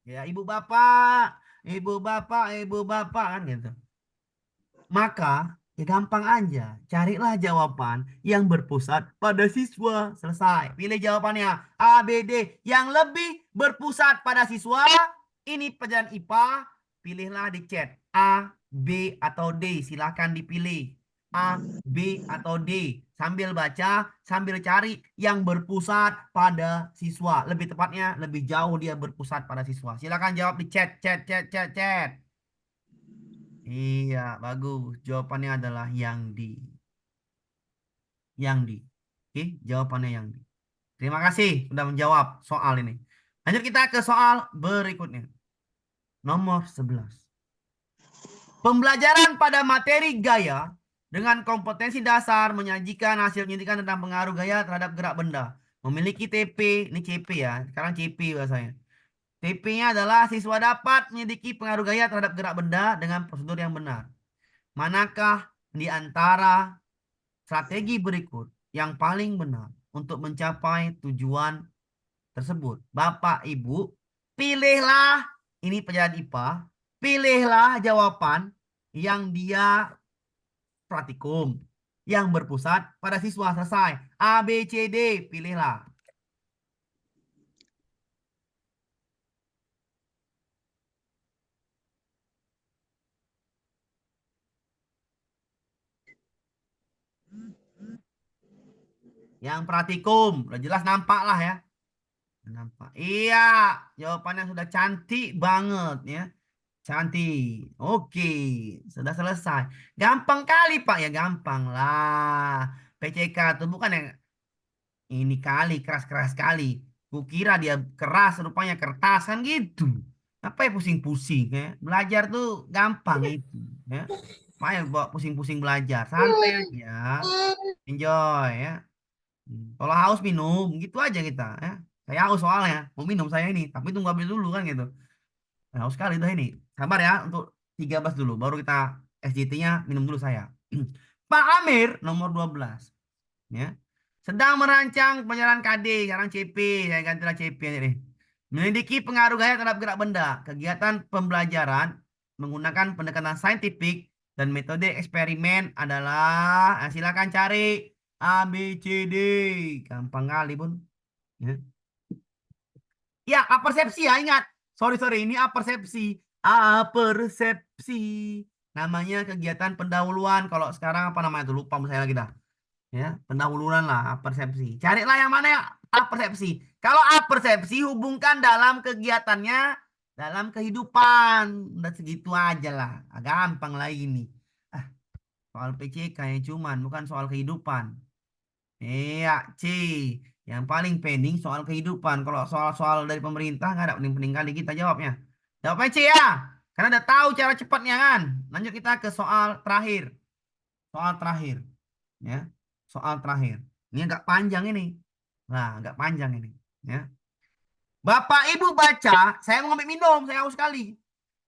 Ya, ibu bapak kan gitu. Maka ya gampang aja, carilah jawaban yang berpusat pada siswa. Selesai. Pilih jawabannya A, B, D yang lebih berpusat pada siswa. Ini pelajaran IPA. Pilihlah di chat A, B atau D. Silahkan dipilih A, B atau D. Sambil baca, sambil cari yang berpusat pada siswa. Lebih tepatnya, lebih jauh dia berpusat pada siswa. Silahkan jawab di chat. Iya, bagus. Jawabannya adalah yang di. Yang di. Oke, jawabannya yang di. Terima kasih sudah menjawab soal ini. Lanjut kita ke soal berikutnya. Nomor 11. Pembelajaran pada materi gaya dengan kompetensi dasar menyajikan hasil penyelidikan tentang pengaruh gaya terhadap gerak benda. Memiliki TP, ini CP ya, sekarang CP bahasanya. TP-nya adalah siswa dapat menyelidiki pengaruh gaya terhadap gerak benda dengan prosedur yang benar. Manakah di antara strategi berikut yang paling benar untuk mencapai tujuan tersebut? Bapak, Ibu, pilihlah, ini pelajaran IPA, pilihlah jawaban yang dia praktikum, yang berpusat pada siswa. Selesai. A, B, C, D, pilihlah. Yang praktikum, udah jelas nampak lah ya. Nampak. Iya, jawabannya sudah cantik banget ya. Cantik. Oke, sudah selesai. Gampang kali Pak ya, gampang lah. PCK itu bukan yang ini kali keras-keras kali. Kukira dia keras, rupanya kertas kan gitu. Apa ya pusing-pusing ya? Belajar tuh gampang itu ya. Makanya bawa pusing-pusing belajar. Santai aja. Enjoy ya. Kalau haus minum, gitu aja kita ya. Saya haus soalnya, mau minum saya ini, tapi tunggu habis dulu kan gitu. Nah, haus sekali tuh ini. Sabar ya untuk 13 dulu, baru kita SJT-nya minum dulu saya. Pak Amir nomor 12 ya. Sedang merancang penyaluran KD, sekarang CP, saya gantilah CP aja nih. Menyelidiki pengaruh gaya terhadap gerak benda. Kegiatan pembelajaran menggunakan pendekatan saintifik dan metode eksperimen adalah, nah, silakan cari A, B, C, D. Gampang kali pun. Ya, ya, apersepsi ya, ingat. Sorry, ini apersepsi. Apersepsi. Namanya kegiatan pendahuluan. Kalau sekarang apa namanya itu? Lupa saya lagi dah. Ya, pendahuluan lah, apersepsi. Carilah yang mana ya apersepsi. Kalau apersepsi hubungkan dalam kegiatannya, dalam kehidupan. Udah segitu aja lah. Gampang lah ini. Ah, soal PCK ya cuman, bukan soal kehidupan. Iya, C. Yang paling pending soal kehidupan. Kalau soal-soal dari pemerintah nggak ada penting-penting kali kita jawabnya. Jawabnya C ya. Karena udah tahu cara cepatnya kan. Lanjut kita ke soal terakhir. Soal terakhir. Ya. Soal terakhir. Ini agak panjang ini. Nah, agak panjang ini. Ya. Bapak Ibu baca. Saya mau ngambil minum. Saya haus sekali.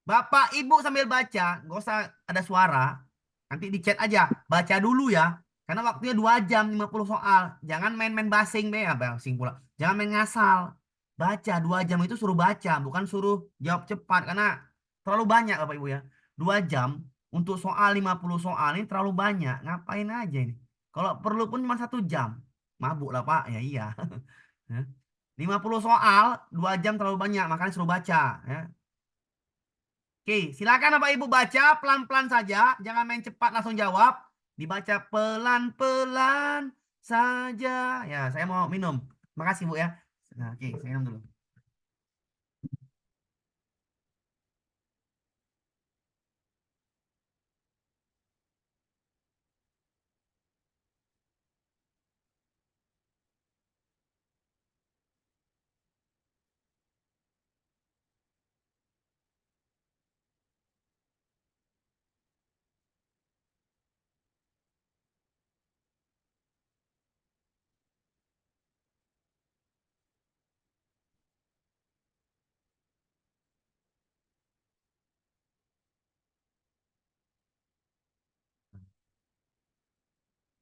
Bapak Ibu sambil baca. Nggak usah ada suara. Nanti di chat aja. Baca dulu ya. Karena waktunya 2 jam 50 soal. Jangan main-main basing deh. Basing pula. Jangan main ngasal. Baca 2 jam itu suruh baca. Bukan suruh jawab cepat. Karena terlalu banyak Bapak Ibu ya. 2 jam untuk soal 50 soal ini terlalu banyak. Ngapain aja ini. Kalau perlu pun cuma 1 jam. Mabuk lah Pak. Ya iya. 50 soal 2 jam terlalu banyak. Makanya suruh baca. Ya. Oke, silakan Bapak Ibu baca pelan-pelan saja, jangan main cepat langsung jawab. Dibaca pelan-pelan saja. Ya, saya mau minum. Makasih, Bu ya. Nah, oke, saya minum dulu.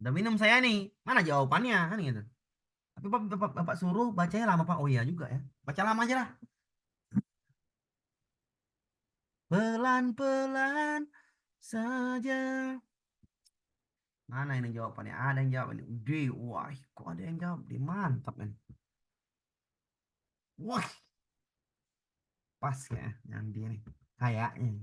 Udah minum saya nih. Mana jawabannya? Kan gitu. Tapi Bapak suruh bacanya lama, Pak. Oh iya juga ya. Baca lama aja lah. Pelan-pelan saja. Mana ini jawabannya? Ada yang jawab ini. D. Wah, kok ada yang jawab? Di mantap ini. Wah, pas ya. Yang dia nih. Kayaknya.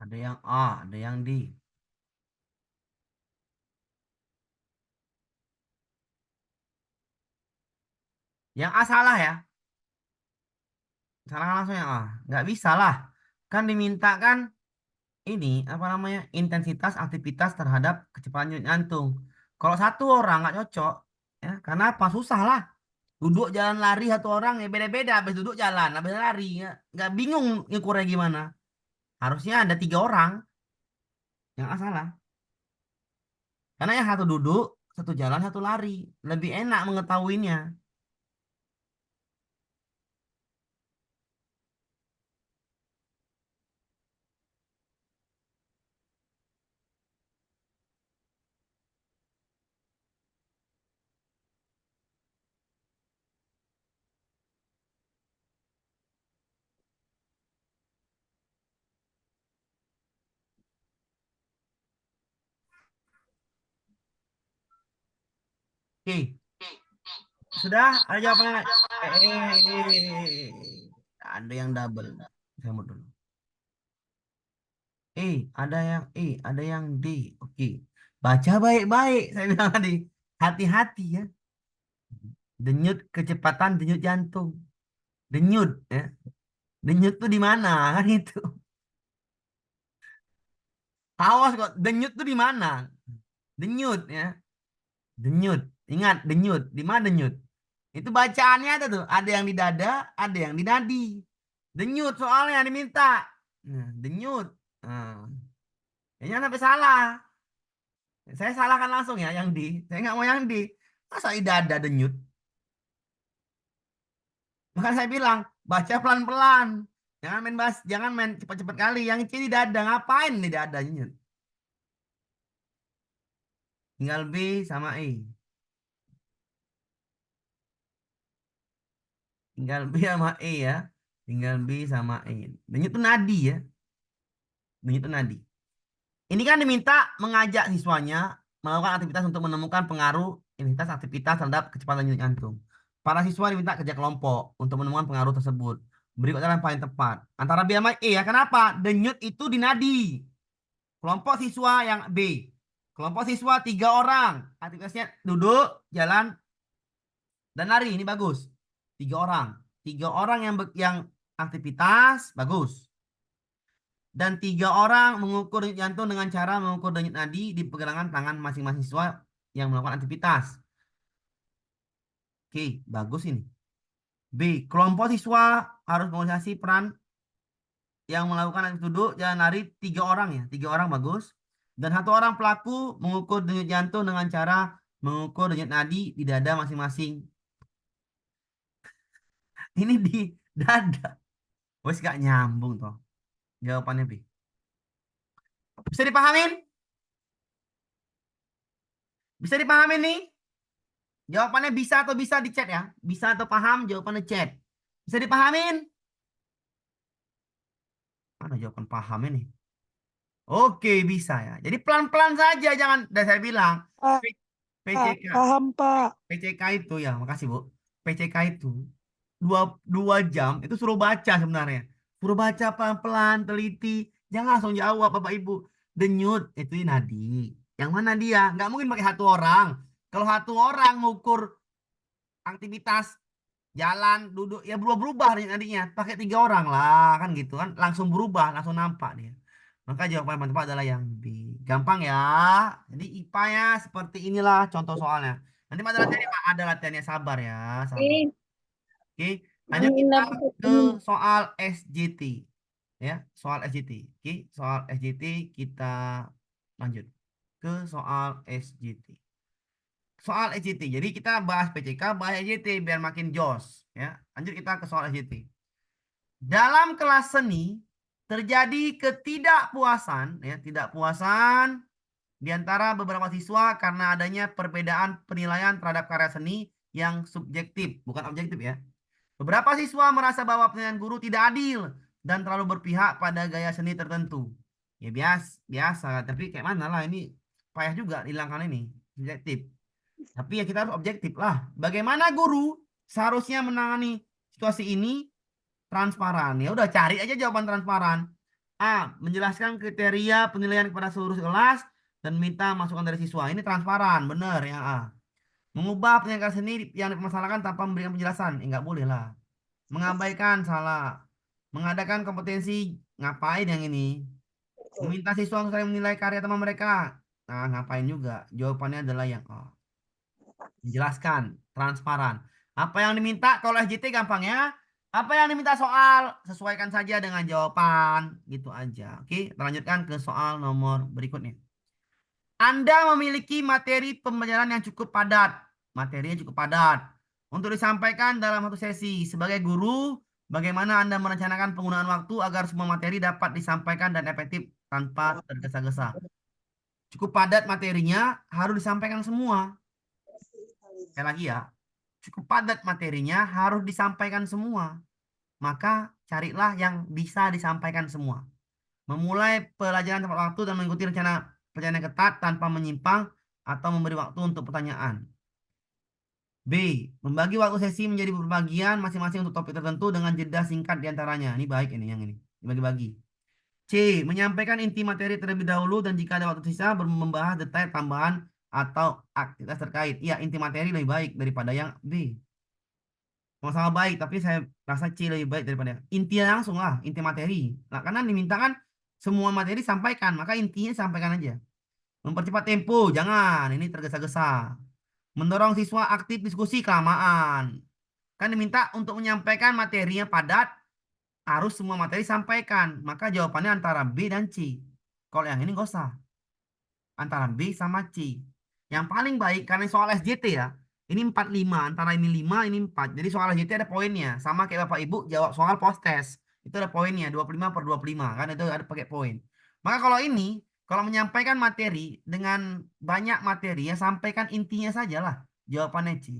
Ada yang A, ada yang D. Yang A salah ya. Salah langsung yang A. Nggak bisa lah. Kan diminta kan ini apa namanya intensitas aktivitas terhadap kecepatan jantung. Kalau satu orang nggak cocok, ya karena apa? Susah lah. Duduk jalan lari satu orang ya beda-beda. Habis duduk jalan, habis lari ya. Nggak bingung ngukurnya gimana. Harusnya ada 3 orang yang A salah. Karena yang satu duduk, satu jalan, satu lari. Lebih enak mengetahuinya. Oke, sudah ada jawabannya nggak? Ada yang double. Saya mau dulu. Ada yang D. Oke. Baca baik-baik. Saya bilang tadi. Hati-hati ya. Denyut kecepatan denyut jantung. Denyut ya. Denyut tuh di mana kan itu? Awas kok. Denyut tuh di mana? Denyut ya. Denyut. Ingat denyut. Di mana denyut? Itu bacaannya ada tuh. Ada yang di dada, ada yang di nadi. Denyut soalnya diminta. Nah, denyut. Nah, jangan sampai salah. Saya salahkan langsung ya yang di. Saya nggak mau yang di. Masa di dada denyut? Maka saya bilang, baca pelan-pelan. Jangan main cepat-cepat kali. Yang C di dada, ngapain di dadanya? Tinggal B sama E. Tinggal B sama E ya. Tinggal B sama E. Dan itu nadi ya. Dan itu nadi. Ini kan diminta mengajak siswanya melakukan aktivitas untuk menemukan pengaruh intensitas aktivitas terhadap kecepatan jantung. Para siswa diminta kerja kelompok untuk menemukan pengaruh tersebut. Berikut adalah yang paling tepat. Antara B sama E ya. Kenapa? Denyut itu di nadi. Kelompok siswa yang B. Kelompok siswa 3 orang. Aktivitasnya duduk, jalan, dan lari. Ini bagus. 3 orang. 3 orang yang aktivitas bagus. Dan 3 orang mengukur denyut jantung dengan cara mengukur denyut nadi di pergelangan tangan masing-masing siswa yang melakukan aktivitas. Oke, bagus ini. B. Kelompok siswa harus mengoordinasi peran yang melakukan aktif duduk jangan lari 3 orang ya. 3 orang bagus. Dan 1 orang pelaku mengukur denyut jantung dengan cara mengukur denyut nadi di dada masing-masing. Ini di dada. Wes gak nyambung toh. Jawabannya B. Bisa dipahamin? Bisa dipahamin nih? Jawabannya bisa atau bisa di chat ya. Bisa atau paham jawabannya chat. Bisa dipahamin? Mana jawaban paham ini? Oke, bisa ya. Jadi pelan-pelan saja, jangan. Dan saya bilang, Pak, PCK, paham Pak. PCK itu ya, makasih Bu. PCK itu dua jam itu suruh baca sebenarnya. Suruh baca pelan-pelan, teliti. Jangan langsung jawab Bapak Ibu. Denyut itu nadi. Yang mana dia? Nggak mungkin pakai 1 orang. Kalau 1 orang mengukur aktivitas jalan, duduk, ya berubah-berubah nantinya. Pakai 3 orang lah, kan gitu kan. Langsung berubah, langsung nampak dia. Maka jawaban yang tepat adalah yang B. Gampang ya. Jadi IPA ya seperti inilah contoh soalnya. Nanti ada latihannya, Pak. Ada latihannya, sabar ya, sabar. Oke, lanjut kita ke soal SJT. Ya, soal SJT. Oke, soal SJT kita lanjut ke soal SJT. Soal SJT. Jadi kita bahas PCK, bahas SJT biar makin jos. Ya, lanjut kita ke soal SJT. Dalam kelas seni terjadi ketidakpuasan, ya, ketidakpuasan di antara beberapa siswa karena adanya perbedaan penilaian terhadap karya seni yang subjektif, bukan objektif ya. Beberapa siswa merasa bahwa penilaian guru tidak adil dan terlalu berpihak pada gaya seni tertentu. Ya biasa, tapi kayak mana lah ini payah juga hilangkan ini subjektif. Tapi ya kita harus objektif lah. Bagaimana guru seharusnya menangani situasi ini? Transparan. Ya udah cari aja jawaban transparan. A. Menjelaskan kriteria penilaian kepada seluruh kelas dan minta masukan dari siswa. Ini transparan, benar ya A. Mengubah penilaian seni yang dipermasalahkan tanpa memberikan penjelasan. Enggak boleh lah. Mengabaikan, salah. Mengadakan kompetensi, ngapain yang ini? Meminta siswa untuk saling menilai karya teman mereka. Nah, ngapain juga? Jawabannya adalah yang A. Menjelaskan, transparan. Apa yang diminta kalau SJT gampang ya. Apa yang diminta soal, sesuaikan saja dengan jawaban. Gitu aja. Oke, kita lanjutkan ke soal nomor berikutnya. Anda memiliki materi pembelajaran yang cukup padat. Materinya cukup padat. Untuk disampaikan dalam satu sesi. Sebagai guru, bagaimana Anda merencanakan penggunaan waktu agar semua materi dapat disampaikan dan efektif tanpa tergesa-gesa. Cukup padat materinya, harus disampaikan semua. Sekali lagi ya, cukup padat materinya, harus disampaikan semua. Maka carilah yang bisa disampaikan semua. Memulai pelajaran tepat waktu dan mengikuti rencana pelajaran yang ketat tanpa menyimpang atau memberi waktu untuk pertanyaan. B. Membagi waktu sesi menjadi beberapa bagian masing-masing untuk topik tertentu dengan jeda singkat diantaranya. Ini baik ini, yang ini. Dibagi-bagi. C. Menyampaikan inti materi terlebih dahulu dan jika ada waktu sisa membahas detail tambahan atau aktivitas terkait. Ya, inti materi lebih baik daripada yang B. Sama-sama baik, tapi saya rasa C lebih baik daripada intinya langsung lah, inti materi. Nah, karena dimintakan semua materi sampaikan, maka intinya sampaikan aja. Mempercepat tempo, jangan, ini tergesa-gesa. Mendorong siswa aktif diskusi kelamaan. Kan diminta untuk menyampaikan materinya padat, harus semua materi sampaikan. Maka jawabannya antara B dan C. Kalau yang ini nggak usah. Antara B sama C. Yang paling baik karena soal SJT ya. Ini 45, antara ini 5, ini 4. Jadi soal SJT ada poinnya. Sama kayak Bapak Ibu jawab soal post test. Itu ada poinnya, 25/25. Kan itu ada pakai poin. Maka kalau ini, kalau menyampaikan materi dengan banyak materi, ya sampaikan intinya saja lah. Jawabannya C.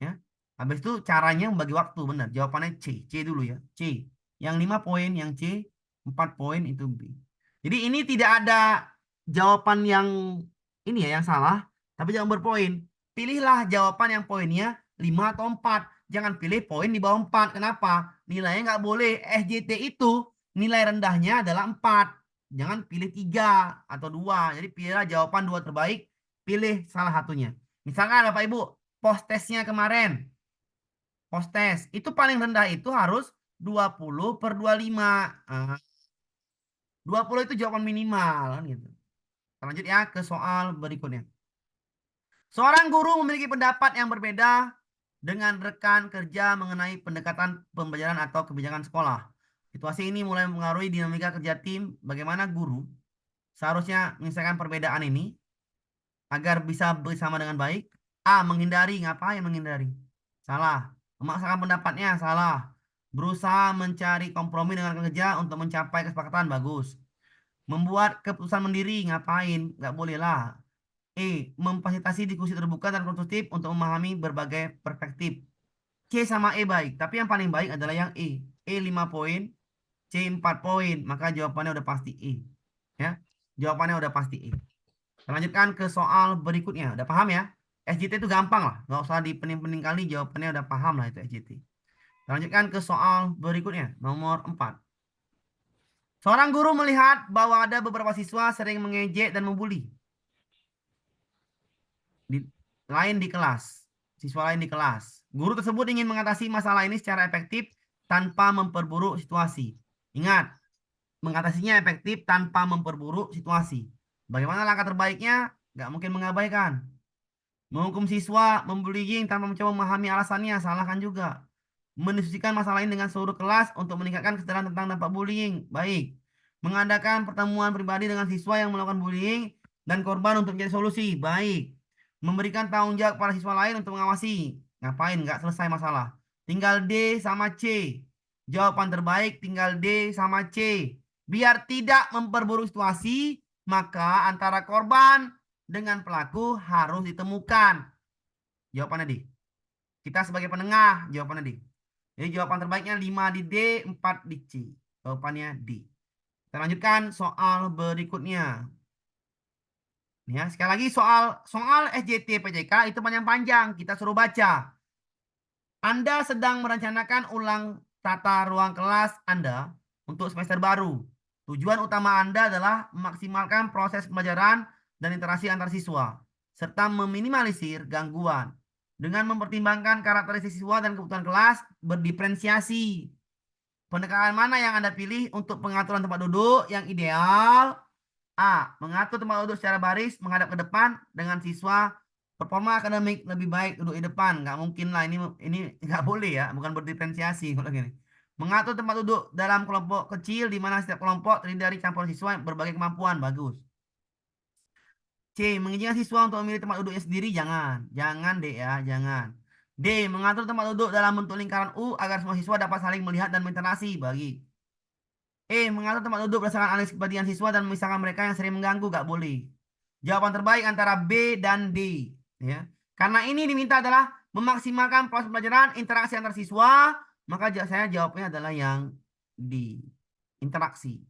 Ya. Habis itu caranya membagi waktu, benar. Jawabannya C. C dulu ya. C. Yang 5 poin, yang C 4 poin itu B. Jadi ini tidak ada jawaban yang ini ya yang salah, tapi jangan berpoin. Pilihlah jawaban yang poinnya 5 atau 4. Jangan pilih poin di bawah 4. Kenapa? Nilainya nggak boleh. SJT itu nilai rendahnya adalah 4. Jangan pilih 3 atau 2. Jadi pilihlah jawaban 2 terbaik. Pilih salah satunya. Misalkan Bapak Ibu, post testnya kemarin. Post test. Itu paling rendah itu harus 20/25. 20 itu jawaban minimal. Kan gitu. Kita lanjut ya ke soal berikutnya. Seorang guru memiliki pendapat yang berbeda dengan rekan kerja mengenai pendekatan pembelajaran atau kebijakan sekolah. Situasi ini mulai mempengaruhi dinamika kerja tim. Bagaimana guru seharusnya menyelesaikan perbedaan ini agar bisa bersama dengan baik? A. Menghindari. Ngapain menghindari? Salah. Memaksakan pendapatnya. Salah. Berusaha mencari kompromi dengan kerja untuk mencapai kesepakatan. Bagus. Membuat keputusan mandiri. Ngapain? Nggak boleh lah. E. Memfasilitasi diskusi terbuka dan konstruktif untuk memahami berbagai perspektif. C sama E baik. Tapi yang paling baik adalah yang E. E 5 poin. C 4 poin. Maka jawabannya udah pasti E. Ya. Jawabannya udah pasti E. Kita lanjutkan ke soal berikutnya. Udah paham ya? SJT itu gampang lah. Nggak usah dipening-pening kali. Jawabannya udah paham lah itu SJT. Kita lanjutkan ke soal berikutnya. Nomor 4. Seorang guru melihat bahwa ada beberapa siswa sering mengejek dan membuli. Lain di kelas. Siswa lain di kelas. Guru tersebut ingin mengatasi masalah ini secara efektif tanpa memperburuk situasi. Ingat, mengatasinya efektif tanpa memperburuk situasi. Bagaimana langkah terbaiknya? Nggak mungkin mengabaikan. Menghukum siswa, membullying tanpa mencoba memahami alasannya, salahkan juga. Mendiskusikan masalah ini dengan seluruh kelas untuk meningkatkan kesadaran tentang dampak bullying. Baik. Mengadakan pertemuan pribadi dengan siswa yang melakukan bullying dan korban untuk mencari solusi. Baik. Memberikan tanggung jawab para siswa lain untuk mengawasi. Ngapain? Nggak selesai masalah. Tinggal D sama C. Jawaban terbaik tinggal D sama C. Biar tidak memperburuk situasi, maka antara korban dengan pelaku harus ditemukan. Jawabannya D. Kita sebagai penengah, jawabannya D. Jadi jawaban terbaiknya 5 di D, 4 di C. Jawabannya D. Kita lanjutkan soal berikutnya. Ya, sekali lagi soal SJT PJK itu panjang-panjang. Kita suruh baca. Anda sedang merencanakan ulang tata ruang kelas Anda untuk semester baru. Tujuan utama Anda adalah memaksimalkan proses pembelajaran dan interaksi antar siswa, serta meminimalisir gangguan. Dengan mempertimbangkan karakteristik siswa dan kebutuhan kelas, berdiferensiasi. Pendekatan mana yang Anda pilih untuk pengaturan tempat duduk yang ideal? A. Mengatur tempat duduk secara baris menghadap ke depan dengan siswa performa akademik lebih baik duduk di depan. Nggak mungkin lah ini nggak boleh ya, bukan berdiferensiasi kalau gini. Mengatur tempat duduk dalam kelompok kecil di mana setiap kelompok terdiri dari campuran siswa berbagai kemampuan. Bagus. C. Mengizinkan siswa untuk memilih tempat duduknya sendiri. Jangan. Jangan D ya, jangan. D. Mengatur tempat duduk dalam bentuk lingkaran U agar semua siswa dapat saling melihat dan berinteraksi. Bagi. Mengatur tempat duduk berdasarkan analisis kepentingan siswa dan memisahkan mereka yang sering mengganggu. Gak boleh. Jawaban terbaik antara B dan D. Ya. Karena ini diminta adalah memaksimalkan proses pembelajaran, interaksi antar siswa, maka saya jawabnya adalah yang D. Interaksi.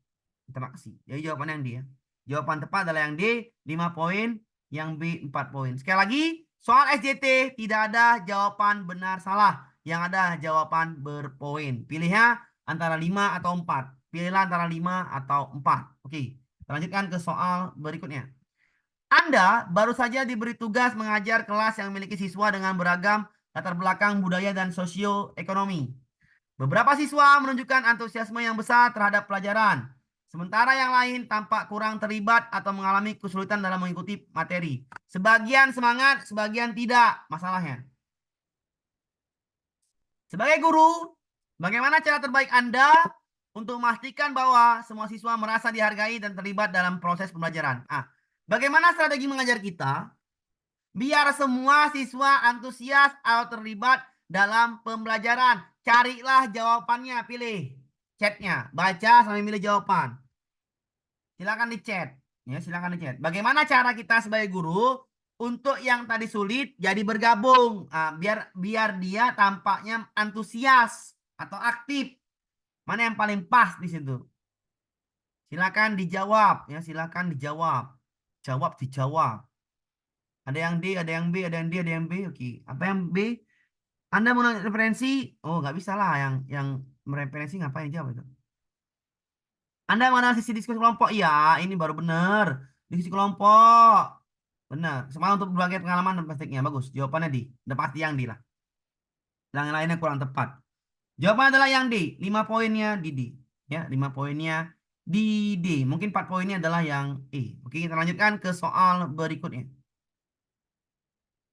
Interaksi. Jadi jawabannya yang D ya. Jawaban tepat adalah yang D, 5 poin, yang B 4 poin. Sekali lagi, soal SJT tidak ada jawaban benar salah. Yang ada jawaban berpoin. Pilihnya antara 5 atau 4. Pilihlah antara 5 atau 4. Oke, kita lanjutkan ke soal berikutnya. Anda baru saja diberi tugas mengajar kelas yang memiliki siswa dengan beragam latar belakang budaya dan sosioekonomi. Beberapa siswa menunjukkan antusiasme yang besar terhadap pelajaran, sementara yang lain tampak kurang terlibat atau mengalami kesulitan dalam mengikuti materi. Sebagian semangat, sebagian tidak. Masalahnya, sebagai guru, bagaimana cara terbaik Anda untuk memastikan bahwa semua siswa merasa dihargai dan terlibat dalam proses pembelajaran? Bagaimana strategi mengajar kita biar semua siswa antusias atau terlibat dalam pembelajaran? Carilah jawabannya, pilih chatnya, baca sambil milih jawaban. Silakan di chat, ya silakan di chat. Bagaimana cara kita sebagai guru untuk yang tadi sulit jadi bergabung, biar dia tampaknya antusias atau aktif. Mana yang paling pas di situ? Silakan dijawab, ya silakan dijawab. Jawab dijawab. Ada yang D, ada yang B, ada yang D, ada yang B. Oke, apa yang B? Anda mau referensi? Oh, nggak bisa lah. Yang mereferensi ngapain jawab itu? Anda mau sisi diskusi kelompok? Iya, ini baru benar. Diskusi kelompok. Benar. Semangat untuk berbagai pengalaman dan praktiknya. Bagus. Jawabannya D. Udah pasti yang D lah. Yang lainnya kurang tepat. Jawabannya adalah yang D. 5 poinnya di D. Ya, 5 poinnya di D. Mungkin 4 poinnya adalah yang E. Oke, kita lanjutkan ke soal berikutnya.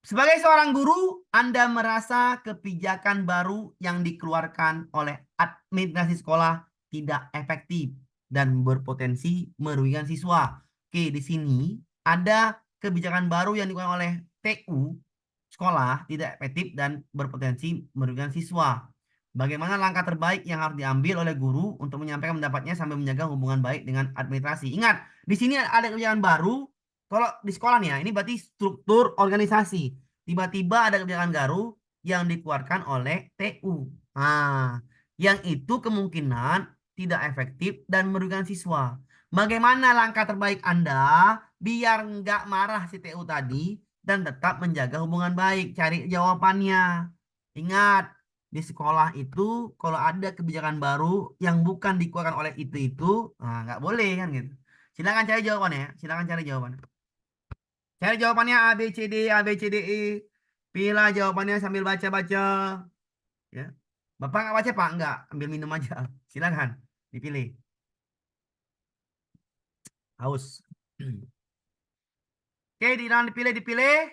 Sebagai seorang guru, Anda merasa kebijakan baru yang dikeluarkan oleh administrasi sekolah tidak efektif dan berpotensi merugikan siswa. Oke, di sini ada kebijakan baru yang dikeluarkan oleh TU, sekolah tidak efektif dan berpotensi merugikan siswa. Bagaimana langkah terbaik yang harus diambil oleh guru untuk menyampaikan pendapatnya sambil menjaga hubungan baik dengan administrasi? Ingat, di sini ada kebijakan baru. Kalau di sekolah nih ya, ini berarti struktur organisasi. Tiba-tiba ada kebijakan baru yang dikeluarkan oleh TU. Nah, yang itu kemungkinan tidak efektif dan merugikan siswa. Bagaimana langkah terbaik Anda biar nggak marah si TU tadi dan tetap menjaga hubungan baik? Cari jawabannya. Ingat, di sekolah itu kalau ada kebijakan baru yang bukan dikeluarkan oleh itu, nah nggak boleh kan gitu. Silakan cari jawabannya ya. Silakan cari jawabannya. Cari jawabannya A, B, C, D, A, B, C, D, E. Pilih jawabannya sambil baca-baca. Ya. Bapak nggak baca, Pak? Nggak. Ambil minum aja. Silakan. Dipilih. Haus. Oke, dipilih, dipilih.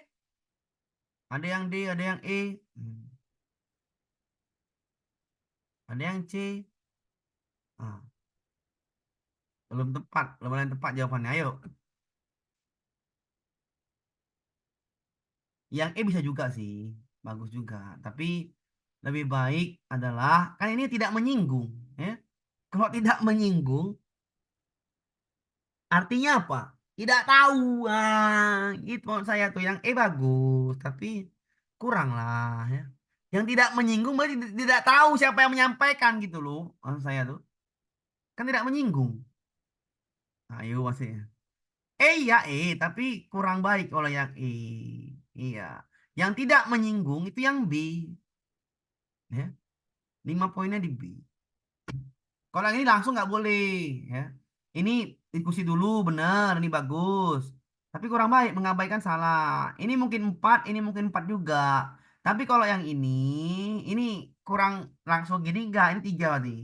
Ada yang D, ada yang E. Ada yang C. Ah, belum tepat. Belum ada yang tepat jawabannya. Ayo. Yang E bisa juga sih. Bagus juga. Tapi lebih baik adalah, kan ini tidak menyinggung. Ya. Kalau tidak menyinggung, artinya apa? Tidak tahu. Gitu menurut saya tuh. Yang E bagus. Tapi kurang lah. Ya. Yang tidak menyinggung berarti tidak tahu siapa yang menyampaikan gitu loh. Maksud saya tuh. Kan tidak menyinggung. Ayo masih. Iya, tapi kurang baik kalau yang E. Iya. Yang tidak menyinggung itu yang B. Ya. 5 poinnya di B. Kalau yang ini langsung nggak boleh. Ya. Ini diskusi dulu, benar, ini bagus. Tapi kurang baik, mengabaikan salah. Ini mungkin 4, ini mungkin 4 juga. Tapi kalau yang ini kurang langsung gini, enggak, ini 3 berarti.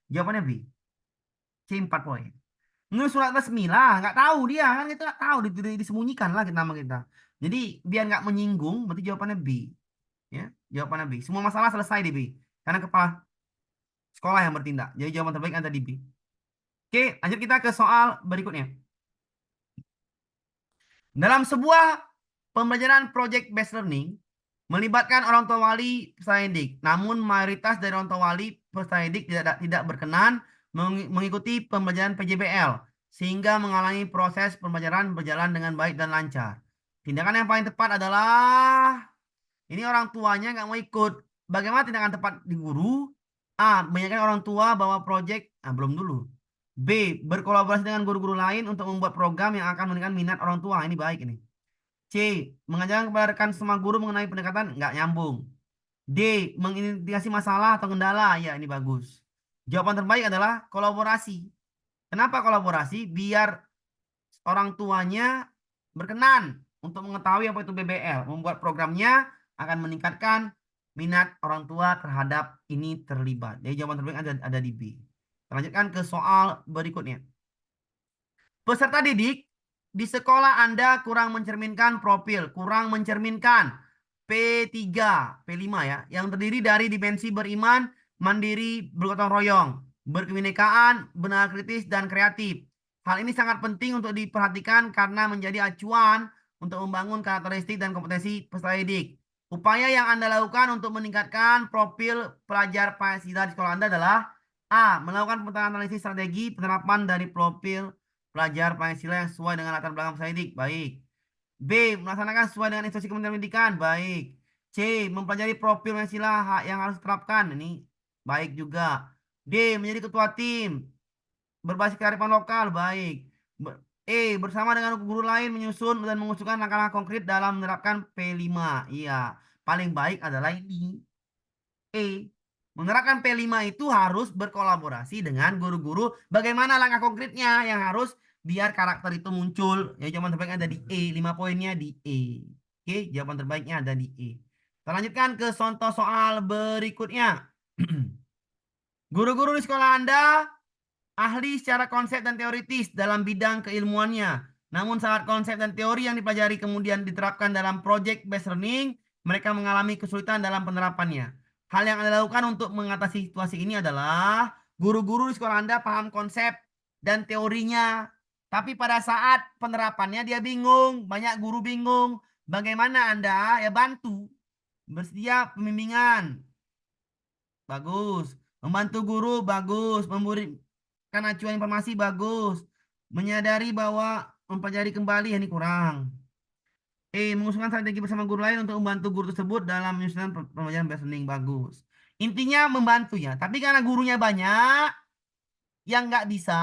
Jawabannya B. C 4 poin. Nulis surat resmi lah, nggak tahu dia kan kita nggak tahu disembunyikan lah nama kita. Jadi biar nggak menyinggung, berarti jawabannya B. Ya, jawabannya B. Semua masalah selesai di B. Karena kepala sekolah yang bertindak. Jadi jawaban terbaik ada di B. Oke, lanjut kita ke soal berikutnya. Dalam sebuah pembelajaran project based learning melibatkan orang tua wali peserta didik. Namun mayoritas dari orang tua wali peserta didik tidak berkenan mengikuti pembelajaran PJBL sehingga menghalangi proses pembelajaran berjalan dengan baik dan lancar. Tindakan yang paling tepat adalah ini orang tuanya nggak mau ikut. Bagaimana tindakan tepat di guru? A. Menyarankan orang tua bahwa proyek, belum dulu. B. Berkolaborasi dengan guru-guru lain untuk membuat program yang akan meningkatkan minat orang tua. Ini baik ini. C. Mengajarkan kepada rekan semua guru mengenai pendekatan, nggak nyambung. D. Mengidentifikasi masalah atau kendala. Ya, ini bagus. Jawaban terbaik adalah kolaborasi. Kenapa kolaborasi? Biar orang tuanya berkenan untuk mengetahui apa itu BBL. Membuat programnya akan meningkatkan minat orang tua terhadap ini terlibat. Jadi jawaban terbaik ada di B. Kita lanjutkan ke soal berikutnya. Peserta didik di sekolah Anda kurang mencerminkan profil, kurang mencerminkan P3, P5 ya, yang terdiri dari dimensi beriman, mandiri, bergotong royong, berkebinekaan, benar kritis, dan kreatif. Hal ini sangat penting untuk diperhatikan karena menjadi acuan untuk membangun karakteristik dan kompetensi peserta didik. Upaya yang Anda lakukan untuk meningkatkan profil pelajar Pancasila di sekolah Anda adalah A. Melakukan pemetakan analisis strategi penerapan dari profil pelajar Pancasila yang sesuai dengan latar belakang peserta didik. Baik. B. Melaksanakan sesuai dengan instruksi Kementerian Pendidikan. Baik. C. Mempelajari profil Pancasila yang harus diterapkan. Ini baik juga. D. Menjadi ketua tim berbasis kearifan lokal. Baik. E. Bersama dengan guru lain menyusun dan mengusulkan langkah-langkah konkret dalam menerapkan P5. Iya. Paling baik adalah ini. E. Menerapkan P5 itu harus berkolaborasi dengan guru-guru. Bagaimana langkah konkretnya yang harus biar karakter itu muncul. Ya, jawaban terbaiknya ada di E. 5 poinnya di E. Oke, jawaban terbaiknya ada di E. Kita lanjutkan ke contoh soal berikutnya. Guru-guru di sekolah Anda ahli secara konsep dan teoritis dalam bidang keilmuannya. Namun saat konsep dan teori yang dipelajari kemudian diterapkan dalam project based learning, mereka mengalami kesulitan dalam penerapannya. Hal yang Anda lakukan untuk mengatasi situasi ini adalah guru-guru di sekolah Anda paham konsep dan teorinya, tapi pada saat penerapannya dia bingung, banyak guru bingung. Bagaimana Anda ya bantu, bersedia pembimbingan, bagus. Membantu guru, bagus. Memberikan acuan informasi, bagus. Menyadari bahwa mempelajari kembali, ini kurang. Mengusulkan strategi bersama guru lain untuk membantu guru tersebut dalam menyusun pembelajaran based learning, bagus. Intinya membantu ya, tapi karena gurunya banyak yang nggak bisa,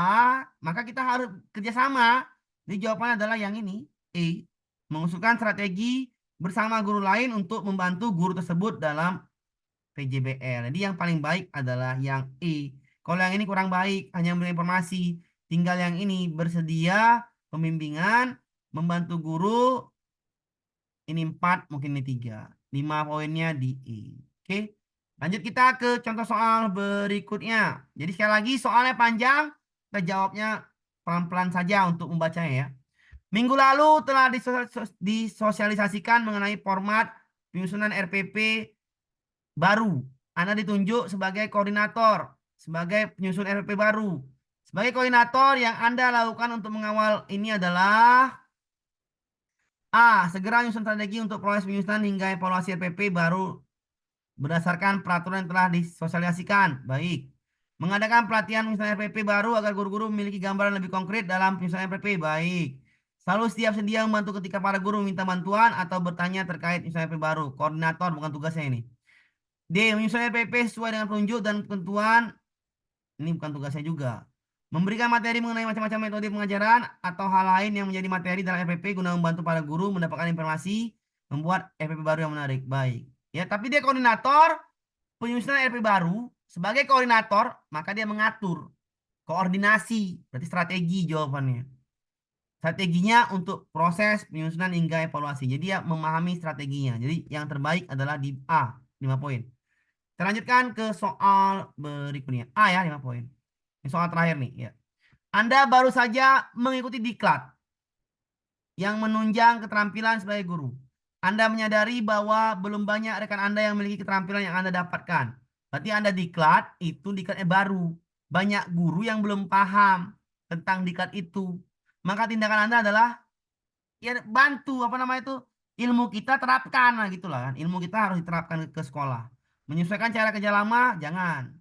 maka kita harus kerjasama. Jadi jawabannya adalah yang ini, mengusulkan strategi bersama guru lain untuk membantu guru tersebut dalam PJBL. Jadi yang paling baik adalah yang E. Kalau yang ini kurang baik, hanya memberi informasi. Tinggal yang ini bersedia pembimbingan, membantu guru. Ini 4, mungkin ini 3. 5 poinnya di E. Oke. Lanjut kita ke contoh soal berikutnya. Jadi sekali lagi soalnya panjang, kita jawabnya pelan-pelan saja untuk membacanya ya. Minggu lalu telah disosialisasikan mengenai format penyusunan RPP baru. Anda ditunjuk sebagai koordinator, sebagai penyusun RPP baru. Sebagai koordinator yang Anda lakukan untuk mengawal ini adalah A. Segera menyusun strategi untuk proses penyusunan hingga evaluasi RPP baru berdasarkan peraturan yang telah disosialisasikan. Baik. Mengadakan pelatihan penyusunan RPP baru agar guru-guru memiliki gambaran lebih konkret dalam penyusunan RPP. Baik. Selalu siap sedia membantu ketika para guru meminta bantuan atau bertanya terkait penyusunan RPP baru. Koordinator bukan tugasnya ini. D. Menyusun RPP sesuai dengan petunjuk dan ketentuan. Ini bukan tugasnya juga. Memberikan materi mengenai macam-macam metode pengajaran atau hal lain yang menjadi materi dalam RPP guna membantu para guru mendapatkan informasi, membuat RPP baru yang menarik. Baik. Ya, tapi dia koordinator penyusunan RPP baru. Sebagai koordinator, maka dia mengatur koordinasi, berarti strategi jawabannya. Strateginya untuk proses penyusunan hingga evaluasi. Jadi dia memahami strateginya. Jadi yang terbaik adalah di A, 5 poin. Kita lanjutkan ke soal berikutnya. A ya, 5 poin. Ini soal terakhir nih ya. Anda baru saja mengikuti diklat yang menunjang keterampilan sebagai guru. Anda menyadari bahwa belum banyak rekan Anda yang memiliki keterampilan yang Anda dapatkan. Berarti Anda diklat, itu diklatnya baru. Banyak guru yang belum paham tentang diklat itu. Maka tindakan Anda adalah ya bantu ilmu kita terapkan, nah gitulah kan. Ilmu kita harus diterapkan ke sekolah. Menyesuaikan cara kerja lama, jangan.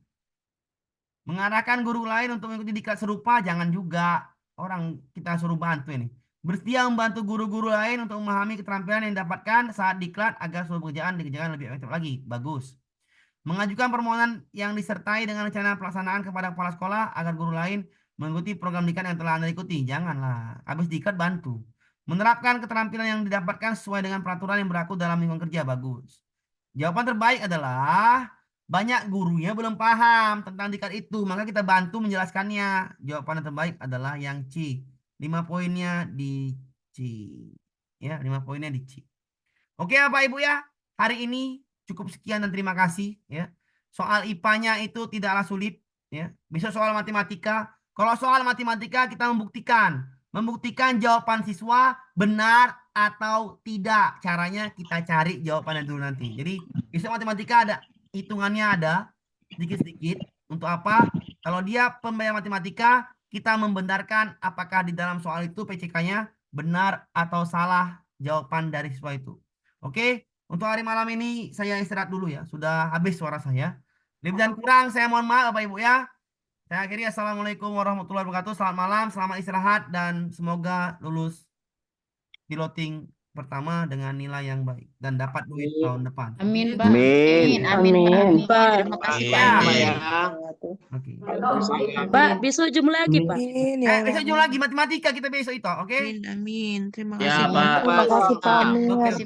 Mengarahkan guru lain untuk mengikuti diklat serupa, jangan juga. Orang kita suruh bantu ini. Bersedia membantu guru-guru lain untuk memahami keterampilan yang didapatkan saat diklat agar seluruh pekerjaan dikerjakan lebih efektif lagi. Bagus. Mengajukan permohonan yang disertai dengan rencana pelaksanaan kepada kepala sekolah agar guru lain mengikuti program diklat yang telah Anda ikuti. Janganlah. Habis diklat bantu. Menerapkan keterampilan yang didapatkan sesuai dengan peraturan yang berlaku dalam lingkungan kerja. Bagus. Jawaban terbaik adalah banyak gurunya belum paham tentang diklat itu, maka kita bantu menjelaskannya. Jawaban yang terbaik adalah yang C. 5 poinnya di C. Ya, 5 poinnya di C. Oke, Bapak Ibu ya. Hari ini cukup sekian dan terima kasih ya. Soal IPA-nya itu tidaklah sulit ya. Besok soal matematika. Kalau soal matematika kita membuktikan jawaban siswa benar atau tidak. Caranya kita cari jawabannya dulu nanti. Jadi besok matematika ada hitungannya, ada sedikit-sedikit. Untuk apa? Kalau dia pembayaran matematika, kita membenarkan apakah di dalam soal itu PCK-nya benar atau salah jawaban dari siswa itu. Oke, untuk hari malam ini saya istirahat dulu ya. Sudah habis suara saya. Lebih dan kurang saya mohon maaf Bapak Ibu ya. Saya akhiri, assalamualaikum warahmatullahi wabarakatuh. Selamat malam, selamat istirahat dan semoga lulus piloting pertama dengan nilai yang baik dan dapat duit tahun depan. Amin, Pak. Amin. Amin, Pak. Amin. Pak. Terima kasih, Pak. Ya. Oke. Pak, besok jum lagi, Pak. Besok jumpa lagi matematika kita besok itu, oke? Amin, amin. Terima Ya, kasih, Pak. Pak. Terima kasih, Pak. Oke.